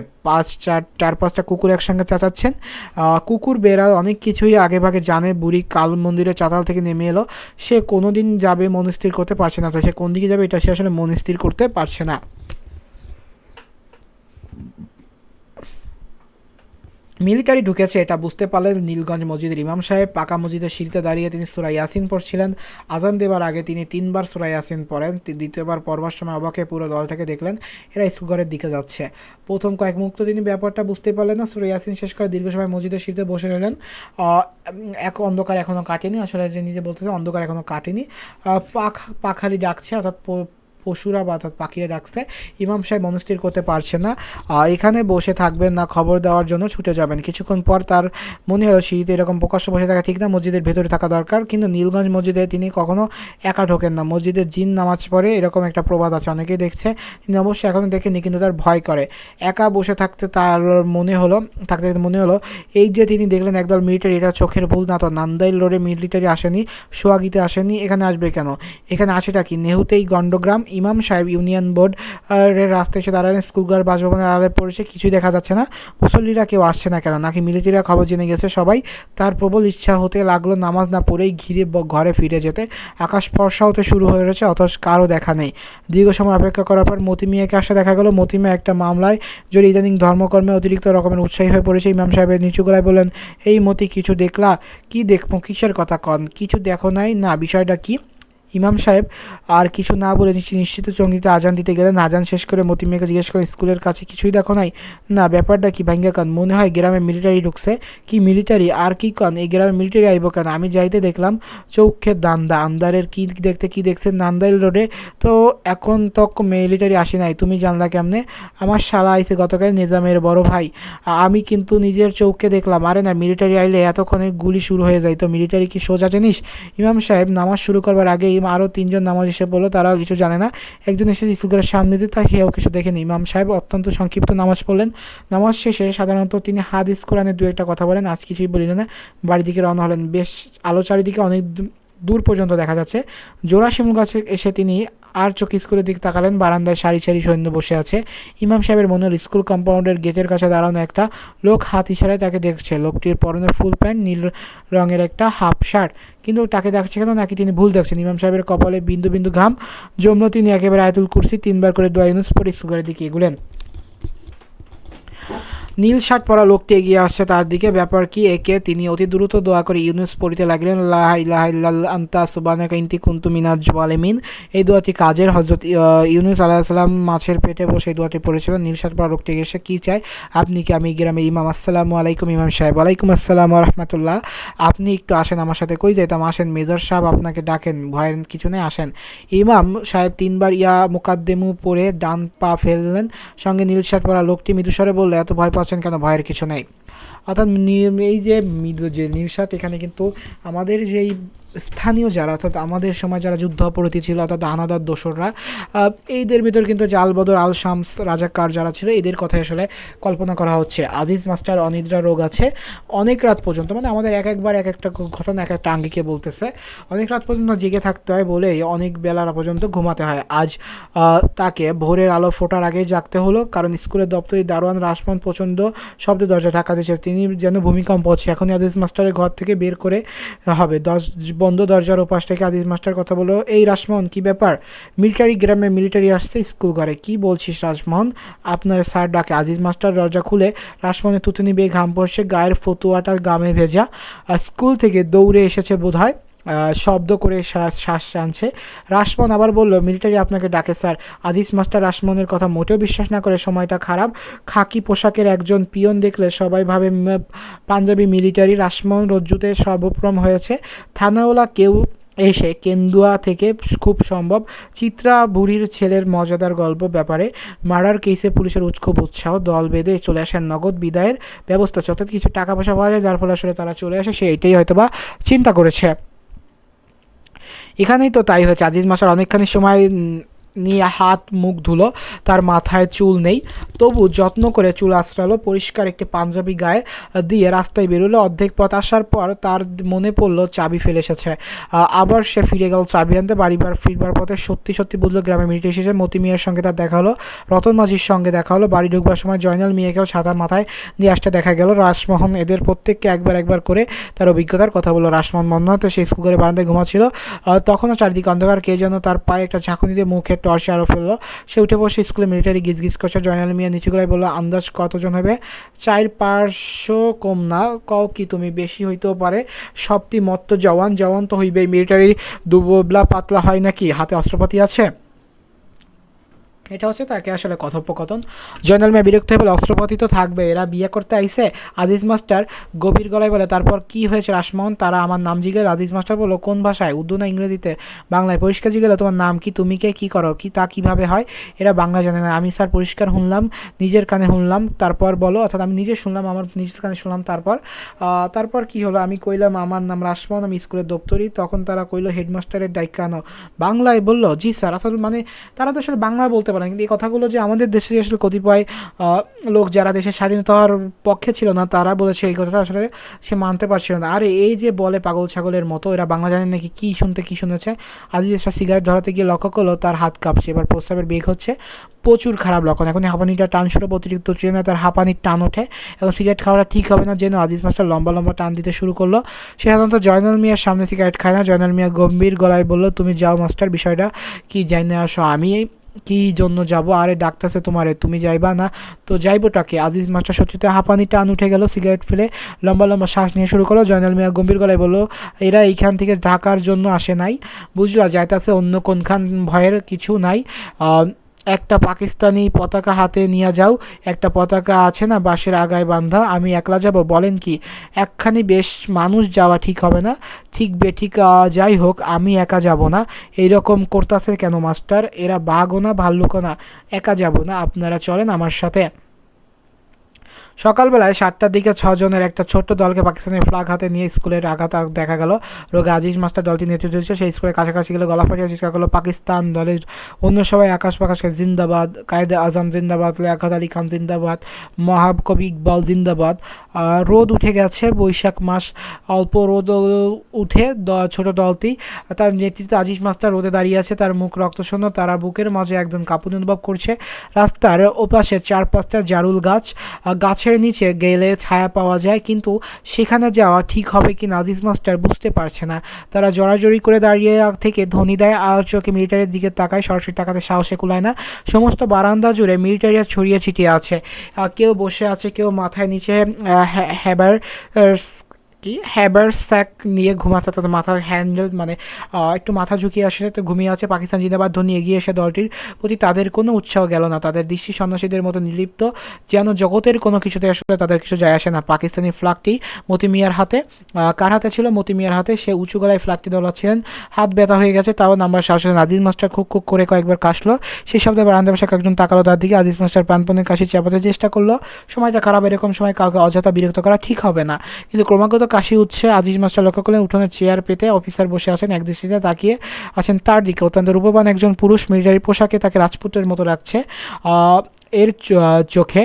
চার পাঁচটা কুকুর একসঙ্গে চেঁচাচ্ছেন। কুকুর বেড়াল অনেক কিছুই আগে ভাগে জানে। বুড়ি কাল মন্দিরের চাতাল থেকে নেমে এলো। সে কোনোদিন যাবে মনস্থির করতে পারছে না, তো সে কোন দিকে যাবে এটা সে আসলে মনস্থির করতে পারছে না। মিলিটারি ঢুকেছে এটা বুঝতে পারলেন নীলগঞ্জ মসজিদের ইমাম সাহেব। পাকা মসজিদের সিঁড়িতে দাঁড়িয়ে তিনি সূরা ইয়াসিন পড়ছিলেন। আজান দেবার আগে তিনি 3বার সূরা ইয়াসিন পড়েন। দ্বিতীয়বার পড়বার সময় অবাকে পুরো দলটাকে দেখলেন এরা স্কুলঘরের দিকে যাচ্ছে। প্রথম কয়েক মুহূর্ত তিনি ব্যাপারটা বুঝতে পারলেন না। সূরা ইয়াসিন শেষ করে দীর্ঘ সময় মসজিদের সিঁড়িতে বসে রইলেন। এক অন্ধকার এখনও কাটেনি, আসলে যে নিজে বলতেছে অন্ধকার এখনও কাটেনি। পাখালি ডাকছে, অর্থাৎ পশুরা বা অর্থাৎ পাখিরা ডাকছে। ইমাম সাহেব মনস্থির করতে পারছে না এখানে বসে থাকবেন না খবর দেওয়ার জন্য ছুটে যাবেন। কিছুক্ষণ পর তার মনে হলো সিঁড়িতে এরকম প্রকাশ্য বসে থাকা ঠিক না, মসজিদের ভেতরে থাকা দরকার। কিন্তু নীলগঞ্জ মসজিদে তিনি কখনো একা ঢোকেন না। মসজিদের জিন নামাজ পড়ে এরকম একটা প্রবাদ আছে, অনেকেই দেখছে। তিনি অবশ্যই এখনও দেখেনি, কিন্তু তার ভয় করে। একা বসে থাকতে তার মনে হলো এই যে তিনি দেখলেন একদল মিলিটারি, এটা চোখের ভুল না তো? নান্দাইল রোডে মিলিটারি আসেনি, সোয়াগিতে আসেনি, এখানে আসবে কেন? এখানে আসেটা কি? নেহুতেই গণ্ডগ্রাম। ইমাম সাহেব ইউনিয়ন বোর্ড এর রাস্তায় এসে দাঁড়ালেন। স্কুলঘর বাসভবনের আড়ালে পড়েছে, কিছুই দেখা যাচ্ছে না। মুসল্লিরা কেউ আসছে না কেন? নাকি মিলিটারিরা খবর জেনে গেছে সবাই? তার প্রবল ইচ্ছা হতে লাগলো নামাজ না পড়েই ঘিরে ঘরে ফিরে যেতে। আকাশ ফর্সা হতে শুরু হয়ে রয়েছে, অথচ কারও দেখা নেই। দীর্ঘ সময় অপেক্ষা করার পর মতি মিয়াকে আসা দেখা গেল। মতি মিয়া একটা মামলায় জড়িয়ে ইদানিং ধর্মকর্মে অতিরিক্ত রকমের উৎসাহী হয়ে পড়েছে। ইমাম সাহেবের নিচু গলায় বললেন, এই মতি, কিছু দেখলা? কি দেখবো? কিসের কথা কন? কিছু দেখো নাই? না, বিষয়টা কি? ইমাম সাহেব আর কিছু না বলে নিশ্চিত চঙ্গিতে আজান দিতে গেলেন। আজান শেষ করে মতি মেয়েকে জিজ্ঞেস করে, স্কুলের কাছে কিছুই দেখো নাই? না। ব্যাপারটা কি ভাঙ্গা কান? মনে হয় গ্রামে মিলিটারি ঢুকছে। কি মিলিটারি? আর কি কান? এই গ্রামে মিলিটারি আইব কেন? আমি যাইতে দেখলাম চৌক্ষের দান্দা। আন্দারের কি দেখছেন নান্দাইল রোডে? তো এখন তক মিলিটারি আসি নাই, তুমি জানলা কেমনে? আমার শালা আইছে গতকাল, নিজামের বড় ভাই। আমি কিন্তু নিজের চৌকে দেখলাম। আরে না, মিলিটারি আইলে এতক্ষণে গুলি শুরু হয়ে যায়। তো মিলিটারি কি সোজা জিনিস? ইমাম সাহেব নামাজ শুরু করবার আগে আরও 3জন নামাজ এসে বললো, তারাও কিছু জানে না। একজন এসে স্কুলের সামনে দিয়ে, তা সেও কিছু দেখেনি। ইমাম সাহেব অত্যন্ত সংক্ষিপ্ত নামাজ পড়লেন। নামাজ শেষে সাধারণত তিনি হাদিস কোরআনের দু একটা কথা বলেন, আজ কিছুই বলিলেন না। বাড়ির দিকে রওনা হলেন। বেশ আলো চারিদিকে অনেক দূর পর্যন্ত দেখা যাচ্ছে। জোড়া শিমুল গাছে এসে তিনি আর চোখ স্কুলের দিকে তাকালেন। বারান্দায় সারি সারি সৈন্য বসে আছে। ইমাম সাহেবের মনে হল স্কুল কম্পাউন্ডের গেটের কাছে দাঁড়ানো একটা লোক হাত ইশারায় তাকে দেখছে। লোকটির পরনে ফুল প্যান্ট, নীল রঙের একটা হাফ শার্ট। কিন্তু তাকে দেখছে কেন? নাকি তিনি ভুল দেখছেন? ইমাম সাহেবের কপালে বিন্দু বিন্দু ঘাম জমলো। তিনি একেবারে আয়াতুল কুরসি 3বার করে দোয়া ইউনুস পড়ে স্কুলের দিকে এগুলেন। নীল শার্ট পরা লোকটি এগিয়ে আসছে তার দিকে। ব্যাপার কি? একে তিনি অতি দ্রুত দোয়া করে ইউনুস পড়িতে লাগলেন, লা ইলাহা ইল্লাল্লাহ আনতা সুবহানাকা ইন্নী কুনতু মিনাজ জালিমিন। এই দোয়াটি কাজের। হযরত ইউনুস আলাইহিস সালাম মাছের পেটে বসে এই দোয়াটি পড়েছিলেন। নীল শার্ট পরা লোকটি এসে, কি চাই? আপনি কি? আমি গ্রামের ইমাম। আসসালামু আলাইকুম ইমাম সাহেব। ওয়ালাইকুম আসসালাম ওয়া রাহমাতুল্লাহ। আপনি একটু আসেন আমার সাথে। কই যাইতাম? আসেন, মেজর সাহেব আপনাকে ডাকেন। ভয়ের কিছু নেই, আসেন। ইমাম সাহেব 3বার ইয়া মুকাদ্দেমু পড়ে ডান পা ফেললেন। সঙ্গে নীল শার্ট পরা লোকটি মৃদুস্বরে বলল, এত ভয় পাচ্ছেন কেন? ভয়ের কিছু নেই। অর্থাৎ এই যে নীল শার্ট, এখানে কিন্তু আমাদের যেই স্থানীয় যারা, অর্থাৎ আমাদের সময় যারা যুদ্ধ অপরাধী ছিল, অর্থাৎ হানাদার দোসররা, এইদের ভিতর কিন্তু জাল বদর আল শামস রাজাকার যারা ছিল, এদের কথাই আসলে কল্পনা করা হচ্ছে। আজিজ মাস্টার অনিদ্রা রোগ আছে অনেক রাত পর্যন্ত, মানে আমাদের একবার এক একটা ঘটনা এক একটা আঙ্গিকে বলতেছে। অনেক রাত পর্যন্ত জেগে থাকতে হয় বলেই অনেক বেলা পর্যন্ত ঘুমাতে হয়। আজ তাকে ভোরের আলো ফোটার আগেই জাগতে হলো, কারণ স্কুলের দপ্তরি দারোয়ান রাসমন প্রচণ্ড শব্দে দরজা ঢাকা দিয়েছে। তিনি যেন ভূমিকম্প হচ্ছে। এখনই আজিজ মাস্টারের ঘর থেকে বের করে হবে। বন্ধ দরজার ওপাশ থেকে আজিজ মাস্টার কথা বলল, এই রাসমোহন, কি ব্যাপার? মিলিটারি গ্রামে মিলিটারি আসছে স্কুল ঘরে। কি বলছিস রাসমোহন? আপনার স্যার ডাকে। আজিজ মাস্টার দরজা খুলে রাসমোহনের থুতুনি বেয়ে ঘাম পড়ছে, গায়ের ফতুয়াটা গামে ভেজা। স্কুল থেকে দৌড়ে এসেছে বোধহয়, শব্দ করে শ্বাস টানছে। রাসমোহন আবার বলল, মিলিটারি আপনাকে ডাকে স্যার। আজিজ মাস্টার রাসমোহনের কথা মোটেও বিশ্বাস না করে, সময়টা খারাপ। খাকি পোশাকের একজন পিয়ন দেখলে সবাই ভাবে পাঞ্জাবি মিলিটারি। রাসমোহন রজ্জুতে সর্বপ্রম হয়েছে। থানাওয়ালা কেউ এসে কেন্দুয়া থেকে খুব সম্ভব চিত্রা বুড়ির ছেলের মজাদার গল্প ব্যাপারে মার্ডার কেসে পুলিশের খুব উৎসাহ। দল বেঁধে চলে আসেন, নগদ বিদায়ের ব্যবস্থা, অর্থাৎ কিছু টাকা পয়সা পাওয়া যায়, যার ফলে আসলে তারা চলে আসে। সে এইটাই হয়তোবা চিন্তা করেছে। এখানেই তো তাই হয়েছে। আজিজ মাস্টার অনেকখানি সময় নিয়ে হাত মুখ ধুলো, তার মাথায় চুল নেই, তবু যত্ন করে চুল আঁচড়ালো, পরিষ্কার একটি পাঞ্জাবি গায়ে দিয়ে রাস্তায় বেরোলো। অর্ধেক পথ আসার পর তার মনে পড়লো চাবি ফেলে এসেছে। আবার সে ফিরে গেল চাবি আনতে। ফিরবার পথে সত্যি সত্যি বুঝলো গ্রামে মিনিট এসেছে। মতি মিয়ার সঙ্গে তার দেখা হলো, রতন মাঝির সঙ্গে দেখা হলো। বাড়ি ঢুকবার সময় জয়নাল মিয়াকেও ছাতা মাথায় দিয়ে আসতে দেখা গেল। রাসমোহন এদের প্রত্যেককে একবার করে তার অভিজ্ঞতার কথা বললো। রাসমোহন মনে হতো সে স্কুল করে বারান্দায় ঘুমাচ্ছিল, তখনও চারিদিকে অন্ধকার। কে যেন তার পায়ে একটা ঝাঁকুনি দিয়ে মুখে টর্চে আরো ফেললো। সে উঠে বসে স্কুলে মিলিটারি গিজ করছে। জয়নাল মিয়া নিচু গলায় বললো, আন্দাজ কতজন হবে? 4-500 কম না। কও কি তুমি? বেশি হইতেও পারে। সবটি মত্ত জওয়ান তো হইবেই। মিলিটারি দুবলা পাতলা হয় নাকি? হাতে অস্ত্রপাতি আছে? এটা হচ্ছে তাকে আসলে কথোপকথন। জয়নাল মিয়া বিরক্ত হয়ে বলে, অস্ত্রপাতি তো থাকবে, এরা বিয়ে করতে আইছে। আজিজ মাস্টার গভীর গলায় বলে, তারপর কি হয়েছে রাসমোহন? তারা আমার নাম জিজ্ঞেস। আজিজ মাস্টার বলল, কোন ভাষায়? উর্দু না ইংরেজিতে? বাংলায়। পরিষ্কার জিজ্ঞেস, তোমার নাম কি? তুমি কে? কি করো? কি তা কিভাবে হয়? এরা বাংলা জানে না। আমি স্যার পরিষ্কার শুনলাম, নিজের কানে শুনলাম। তারপর বলো। অর্থাৎ আমি নিজে শুনলাম, আমার নিজের কানে শুনলাম। তারপর কি হলো? আমি কইলাম আমার নাম রাসমোহন, আমি স্কুলের দপ্তরি। তখন তারা কইলো হেডমাস্টারের ডাইকা আনো। বাংলায় বললো? জি স্যার। অর্থাৎ মানে তারা তো আসলে বাংলায় বলতে পারে, কিন্তু এই কথাগুলো যে আমাদের দেশের আসলে কতিপয় লোক যারা দেশের স্বাধীনতার পক্ষে ছিল না, তারা বলেছে এই কথাটা আসলে সে মানতে পারছিল না। আর এই যে বলে পাগল ছাগলের মতো, এরা বাংলা জানে নাকি কি শুনেছে। আজিজ একটা সিগারেট ধরাতে গিয়ে লক্ষ্য করলো তার হাত কাঁপছে। এবার প্রস্রাবের বেগ হচ্ছে, প্রচুর খারাপ লক্ষণ। এখন হাঁপানিটা টান শুরু, অতিরিক্ত ট্রেনে তার হাঁপানির টান ওঠে। এখন সিগারেট খাওয়াটা ঠিক হবে না জেনে আজিজ মাস্টার লম্বা টান দিতে শুরু করলো। সে সাধারণত জয়নাল মিয়ার সামনে সিগারেট খায় না। জয়নাল মিয়া গম্ভীর গলায় বলল, তুমি যাও মাস্টার, বিষয়টা কি জানে আসো। আমি কি জন্য যাব? আরে ডাকতেছে তোমারে, তুমি যাইবা না তো যাইবোটাকে? আজিজ মাস্টার সত্যিতে হাঁপানি টান উঠে গেল। সিগারেট ফেলে লম্বা শ্বাস নিয়ে শুরু করলো। জয়নাল মিয়া গম্ভীর গলায় বলল, এরা এইখান থেকে ঢাকার জন্য আসে নাই, বুঝলা? যাইতাছে অন্য কোনখান, ভয়ের কিছু নাই। একটা পাকিস্তানি পতাকা হাতে নিয়ে যাও। একটা পতাকা আছে না বাঁশের আগায় বান্ধা? আমি একলা যাব? বলেন কি? একখানি বেশ মানুষ যাওয়া ঠিক হবে না? ঠিক বেঠিক যাই হোক, আমি একা যাব না। এইরকম করতেছে কেন মাস্টার? এরা বাঘও না ভাল্লুকও না, একা যাব না, আপনারা চলেন আমার সাথে। সকালবেলায় 7টার দিকে 6 জনের একটা ছোট্ট দলকে পাকিস্তানের ফ্লাগ হাতে নিয়ে স্কুলের আঘাত দেখা গেল। রোগে আজিজ মাস্টার দলটি নেতৃত্ব দিচ্ছে। সেই স্কুলের কাছাকাছি গেলে গলা ফাটিয়ে চিৎকার করলো পাকিস্তান দলের অন্য সবাই আকাশ জিন্দাবাদ, কায়েদে আজম জিন্দাবাদ, লিয়াকত আলী খান জিন্দাবাদ, মহাকবি ইকবাল জিন্দাবাদ। রোদ উঠে গেছে, বৈশাখ মাস, অল্প রোদ উঠে ছোট দলটি তার নেতৃত্বে আজিজ মাস্টার রোদে দাঁড়িয়ে আছে। তার মুখ রক্তশূন্য, তারা বুকের মাঝে একদম কাঁপুনি অনুভব করছে। রাস্তার ওপাশে 4-5টা জারুল গাছের নিচে গেলে ছায়া পাওয়া যায়, কিন্তু সেখানে যাওয়া ঠিক হবে কি না আজিজ মাস্টার বুঝতে পারছে না। তারা জড়াজড়ি করে দাঁড়িয়ে থেকে ধ্বনি দেয়, আর চোখে মিলিটারির দিকে তাকায়। সরাসরি তাকাতে সাহসে কুলায় না। সমস্ত বারান্দা জুড়ে মিলিটারিরা ছড়িয়ে ছিটিয়ে আছে। কেউ বসে আছে, কেউ মাথায় নিচে হ্যাবার স্যাক নিয়ে ঘুমাচ্ছে, তাদের মাথার হ্যান্ডেল মানে একটু মাথা ঝুঁকিয়ে আসে, তো ঘুমিয়ে আছে। পাকিস্তান জিন্দাবাদ ধ্বনি এগিয়ে এসে দলটির প্রতি তাদের কোনো উৎসাহ গেল না। তাদের দৃষ্টি সন্ন্যাসীদের মতো নির্লিপ্ত, যেন জগতের কোনো কিছুতে আসলে তাদের কিছু যায় আসে না। পাকিস্তানি ফ্ল্যাগটি মতি মিয়ার হাতে। কার হাতে ছিল? মতি মিয়ার হাতে। সে উঁচু গলায় ফ্ল্যাগটি দোলাচ্ছিলেন। হাত ব্যথা হয়ে গেছে, তাও নাম্বার সাহস। আজিজ মাস্টার খুক করে কয়েকবার কাশলো। সেই শব্দে বারান্দা বসে কয়েকজন তাকালো তার দিকে। আজিজ মাস্টার প্রাণপণে কাশি চাপাতে চেষ্টা করলো। সময়টা খারাপ, এরকম সময় কাউকে অযথা বিরক্ত করা ঠিক হবে না। কিন্তু ক্রমাগত কাশি উঠছে। আজিজ মাস্টার লক্ষ্য করলেন উঠোনের চেয়ার পেতে অফিসার বসে আছেন, একদৃষ্টিতে তাকিয়ে আছেন তার দিকে। অত্যন্ত রূপবান একজন পুরুষ, মিলিটারি পোশাকে, তাকে রাজপুতের মতো লাগছে। এর চোখে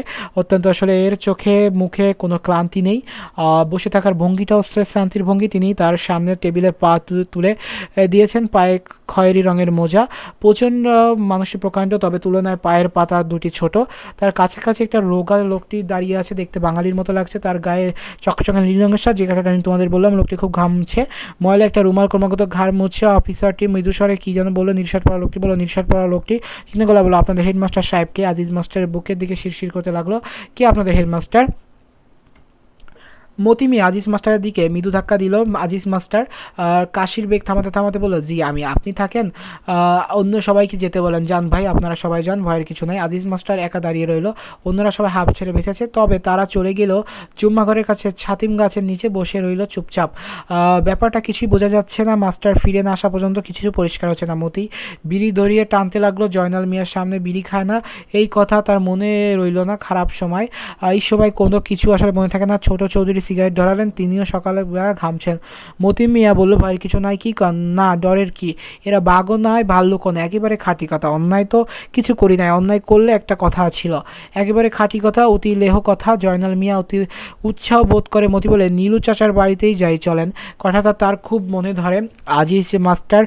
এর চোখে মুখে কোনো ক্লান্তি নেই। বসে থাকার ভঙ্গিটাও শান্তির ভঙ্গি। তিনি তার সামনে টেবিলে পা তুলে দিয়েছেন, পায়ে খয়েরি রঙের মোজা। প্রচণ্ড মানুষটি প্রকাণ্ড, তবে তুলনায় পায়ের পাতা দুটি ছোট। তার কাছাকাছি একটা রোগা লোকটি দাঁড়িয়ে আছে, দেখতে বাঙালির মতো লাগছে। তার গায়ে চকচকে নীল রঙের শার্ট, যে কথাটা আমি তোমাদের বললাম। লোকটি খুব ঘামছে, ময়লা একটা রুমাল ক্রমাগত ঘাড় মুছছে। অফিসারটি মৃদুস্বরে কি যেন বললো। নিঃশ্বাস পড়া লোকটি চিন্তা গলা বললো, আপনাদের হেডমাস্টার সাহেবকে? আজিজ মাস্টারের বুকের দিকে শিরশির করতে লাগলো। কে আপনাদের হেডমাস্টার? মতি মিয়া আজিজ মাস্টারের দিকে মৃদু ধাক্কা দিল। আজিজ মাস্টার কাশির বেগ থামাতে বলল, জি আমি। আপনি থাকেন, অন্য সবাইকে যেতে বলেন। যান ভাই, আপনারা সবাই যান, ভয়ের কিছু নাই। আজিজ মাস্টার একা দাঁড়িয়ে রইল। অন্যরা সবাই হাঁপ ছেড়ে বেঁচেছে, তবে তারা চলে গেলেও জুম্মাঘরের কাছে ছাতিম গাছের নিচে বসে রইল চুপচাপ। ব্যাপারটা কিছুই বোঝা যাচ্ছে না। মাস্টার ফিরে না আসা পর্যন্ত কিছু পরিষ্কার হচ্ছে না। মতি বিড়ি ধরিয়ে টানতে লাগলো। জয়নাল মিয়ার সামনে বিড়ি খায় না, এই কথা তার মনে রইল না। খারাপ সময়, এই সময় কোনো কিছু আসলে মনে থাকে না। ছোট চৌধুরী সিগারেট ধরালেন, তিনিও সকালে ঘামছেন। মতিন মিয়া বলল, ভাই কিছু নাই কি কন? না ডরের কি, এরা বাঘও নয় ভাল্লুকও নয়, একেবারে খাঁটি কথা। অন্যায় তো কিছু করি নাই, অন্যায় করলে একটা কথা ছিল, একেবারে খাঁটি কথা, অতি লেহ কথা। জয়নাল মিয়া অতি উৎসাহ বোধ করে মতি বলে, নীলু চাচার বাড়িতেই যাই চলেন। কথাটা তার খুব মনে ধরে। আজিজ মাস্টার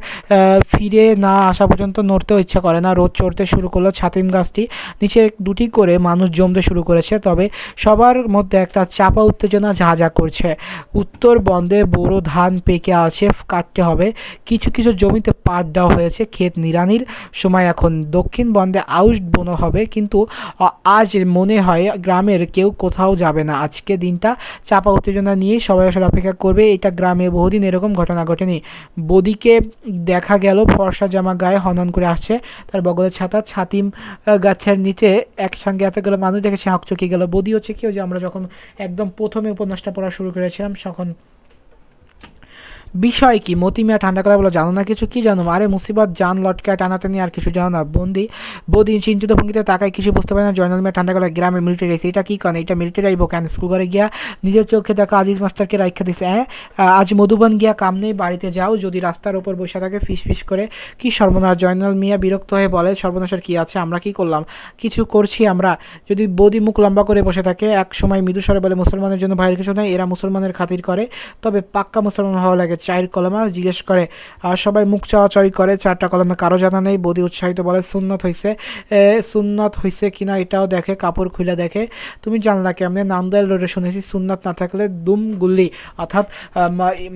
ফিরে না আসা পর্যন্ত নড়তেও ইচ্ছা করে না। রোদ চড়তে শুরু করলো, ছাতিম গাছটি নিচে দুটি করে মানুষ জমতে শুরু করেছে। তবে সবার মধ্যে একটা চাপা উত্তেজনা ঝাঁঝা করছে। উত্তর বন্দে বোরো ধান পেকে আছে, কাটতে হবে। কিছু কিছু জমিতে পাট দেওয়া হয়েছে, ক্ষেত নিড়ানির সময় এখন। দক্ষিণ বন্দে আউশ বোনা হবে, কিন্তু আজ মনে হয় গ্রামের কেউ কোথাও যাবে না। আজকে দিনটা চাপা উত্তেজনা নিয়ে সবাই আসলে অপেক্ষা করবে। এটা গ্রামে বহুদিন এরকম ঘটনা ঘটেনি। বদিকে দেখা গেল ফর্সা জামা গায়ে হনন করে আসছে, তার বগলের ছাতা। ছাতিম গাছের নিচে একসঙ্গে এতগুলো মানুষ দেখে সে হকচকিয়ে গেল। বদি হচ্ছে কি, যে আমরা যখন একদম প্রথমে উপন্যাসটা পড়া শুরু করেছিলাম তখন। বিষয় কি? মতি মিয়া ঠান্ডা করে বলো, জানো না কিছু? কি জানো? আরে মুসিবত, জান লটকায় টানাটানি, আর কিছু জানো না? বদি চিন্তিত ভঙ্গিতে তাকায়, কিছু বুঝতে পারে না। জয়নাল মিয়া ঠান্ডা করে, গ্রামে মিলিটারি এসে, এটা কি কারণ? এটা মিলিটারি আইব কেন? স্কুল ঘরে গিয়া নিজের চোখে দেখা আজিজ মাস্টারকে রাইখা দিছে। হ্যাঁ, আজ মধুবন গিয়া কাম নেই, বাড়িতে যাও। যদি রাস্তার ওপর বসে থাকে ফিস ফিস করে, কি সর্বনাশ! জয়নাল মিয়া বিরক্ত হয়ে বলে, সর্বনাশের কি আছে? আমরা কি করলাম? কিছু করছি আমরা? যদি বদি মুখ লম্বা করে বসে থাকে। এক সময় মৃদুস্বরে বলে, মুসলমানের জন্য ভাইয়ের কিছু নয়, এরা মুসলমানের খাতির করে, তবে পাক্কা মুসলমান হওয়া লাগে। চায়ের কলমা জিজ্ঞেস করে। সবাই মুখ চাওয়াচাওয়ি করে। 4টা কলমে কারো জানা নেই। বদি উৎসাহিত বলে, সুন্নত হইছে কিনা এটাও দেখে, কাপড় খুলে দেখে। তুমি জানলা কেমনে? নান্দাইল রোডে শুনেছি সুন্নাত না থাকলে দুম গুল্লি, অর্থাৎ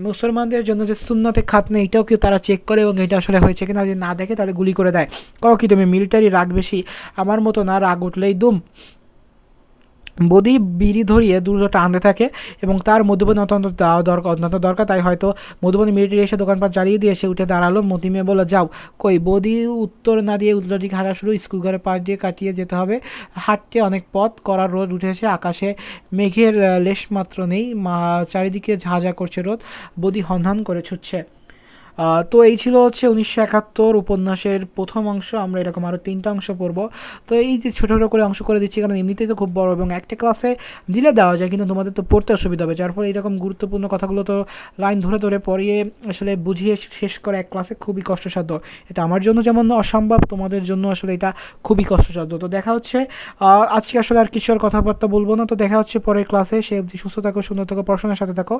মুসলমানদের জন্য যে সুন্নতে খাত নেই এটাও কি তারা চেক করে, এবং এটা আসলে হয়েছে কিনা যদি না দেখে তাহলে গুলি করে দেয়। কও কি তুমি? মিলিটারি রাগ বেশি? আমার মতো না, রাগ উঠলেই দুম। বদি বিড়ি ধরিয়ে দূরটা আনতে থাকে, এবং তার মধুবনী অত্যন্ত দরকার, তাই হয়তো মধুবনী মিলিটারি এসে দোকানপাট জ্বালিয়ে দিয়ে এসে উঠে দাঁড়ালো। মতি মেয়ে বলে, যাও। কই? বদি উত্তর না দিয়ে উল্টো দিকে হাঁটা শুরু। স্কুল ঘরে পাশ দিয়ে কাটিয়ে যেতে হবে, হাঁটতে অনেক পথ। করার রোদ উঠেছে, আকাশে মেঘের লেশমাত্র নেই, চারিদিকে ঝাঁঝা করছে রোদ। বদি হনহন করে ছুটছে। তো এই ছিল হচ্ছে 1971 উপন্যাসের প্রথম অংশ। আমরা এরকম আরও 3টা অংশ পড়ব। তো এই যে ছোটো ছোটো করে অংশ করে দিচ্ছি, কারণ এমনিতেই তো খুব বড়, এবং একটা ক্লাসে দিলে দেওয়া যায়, কিন্তু তোমাদের তো পড়তে অসুবিধা হবে, যার ফলে এরকম গুরুত্বপূর্ণ কথাগুলো তো লাইন ধরে ধরে পড়িয়ে আসলে বুঝিয়ে শেষ করা এক ক্লাসে খুবই কষ্টসাধ্য। এটা আমার জন্য যেমন অসম্ভব, তোমাদের জন্য আসলে এটা খুবই কষ্টসাধ্য। তো দেখা হচ্ছে, আজকে আসলে আর কিছু আর কথাবার্তা বলবো না। তো দেখা হচ্ছে পরের ক্লাসে। সে অবধি সুস্থ থাকো, সুন্দর থাকো, পড়াশোনার সাথে থাকো।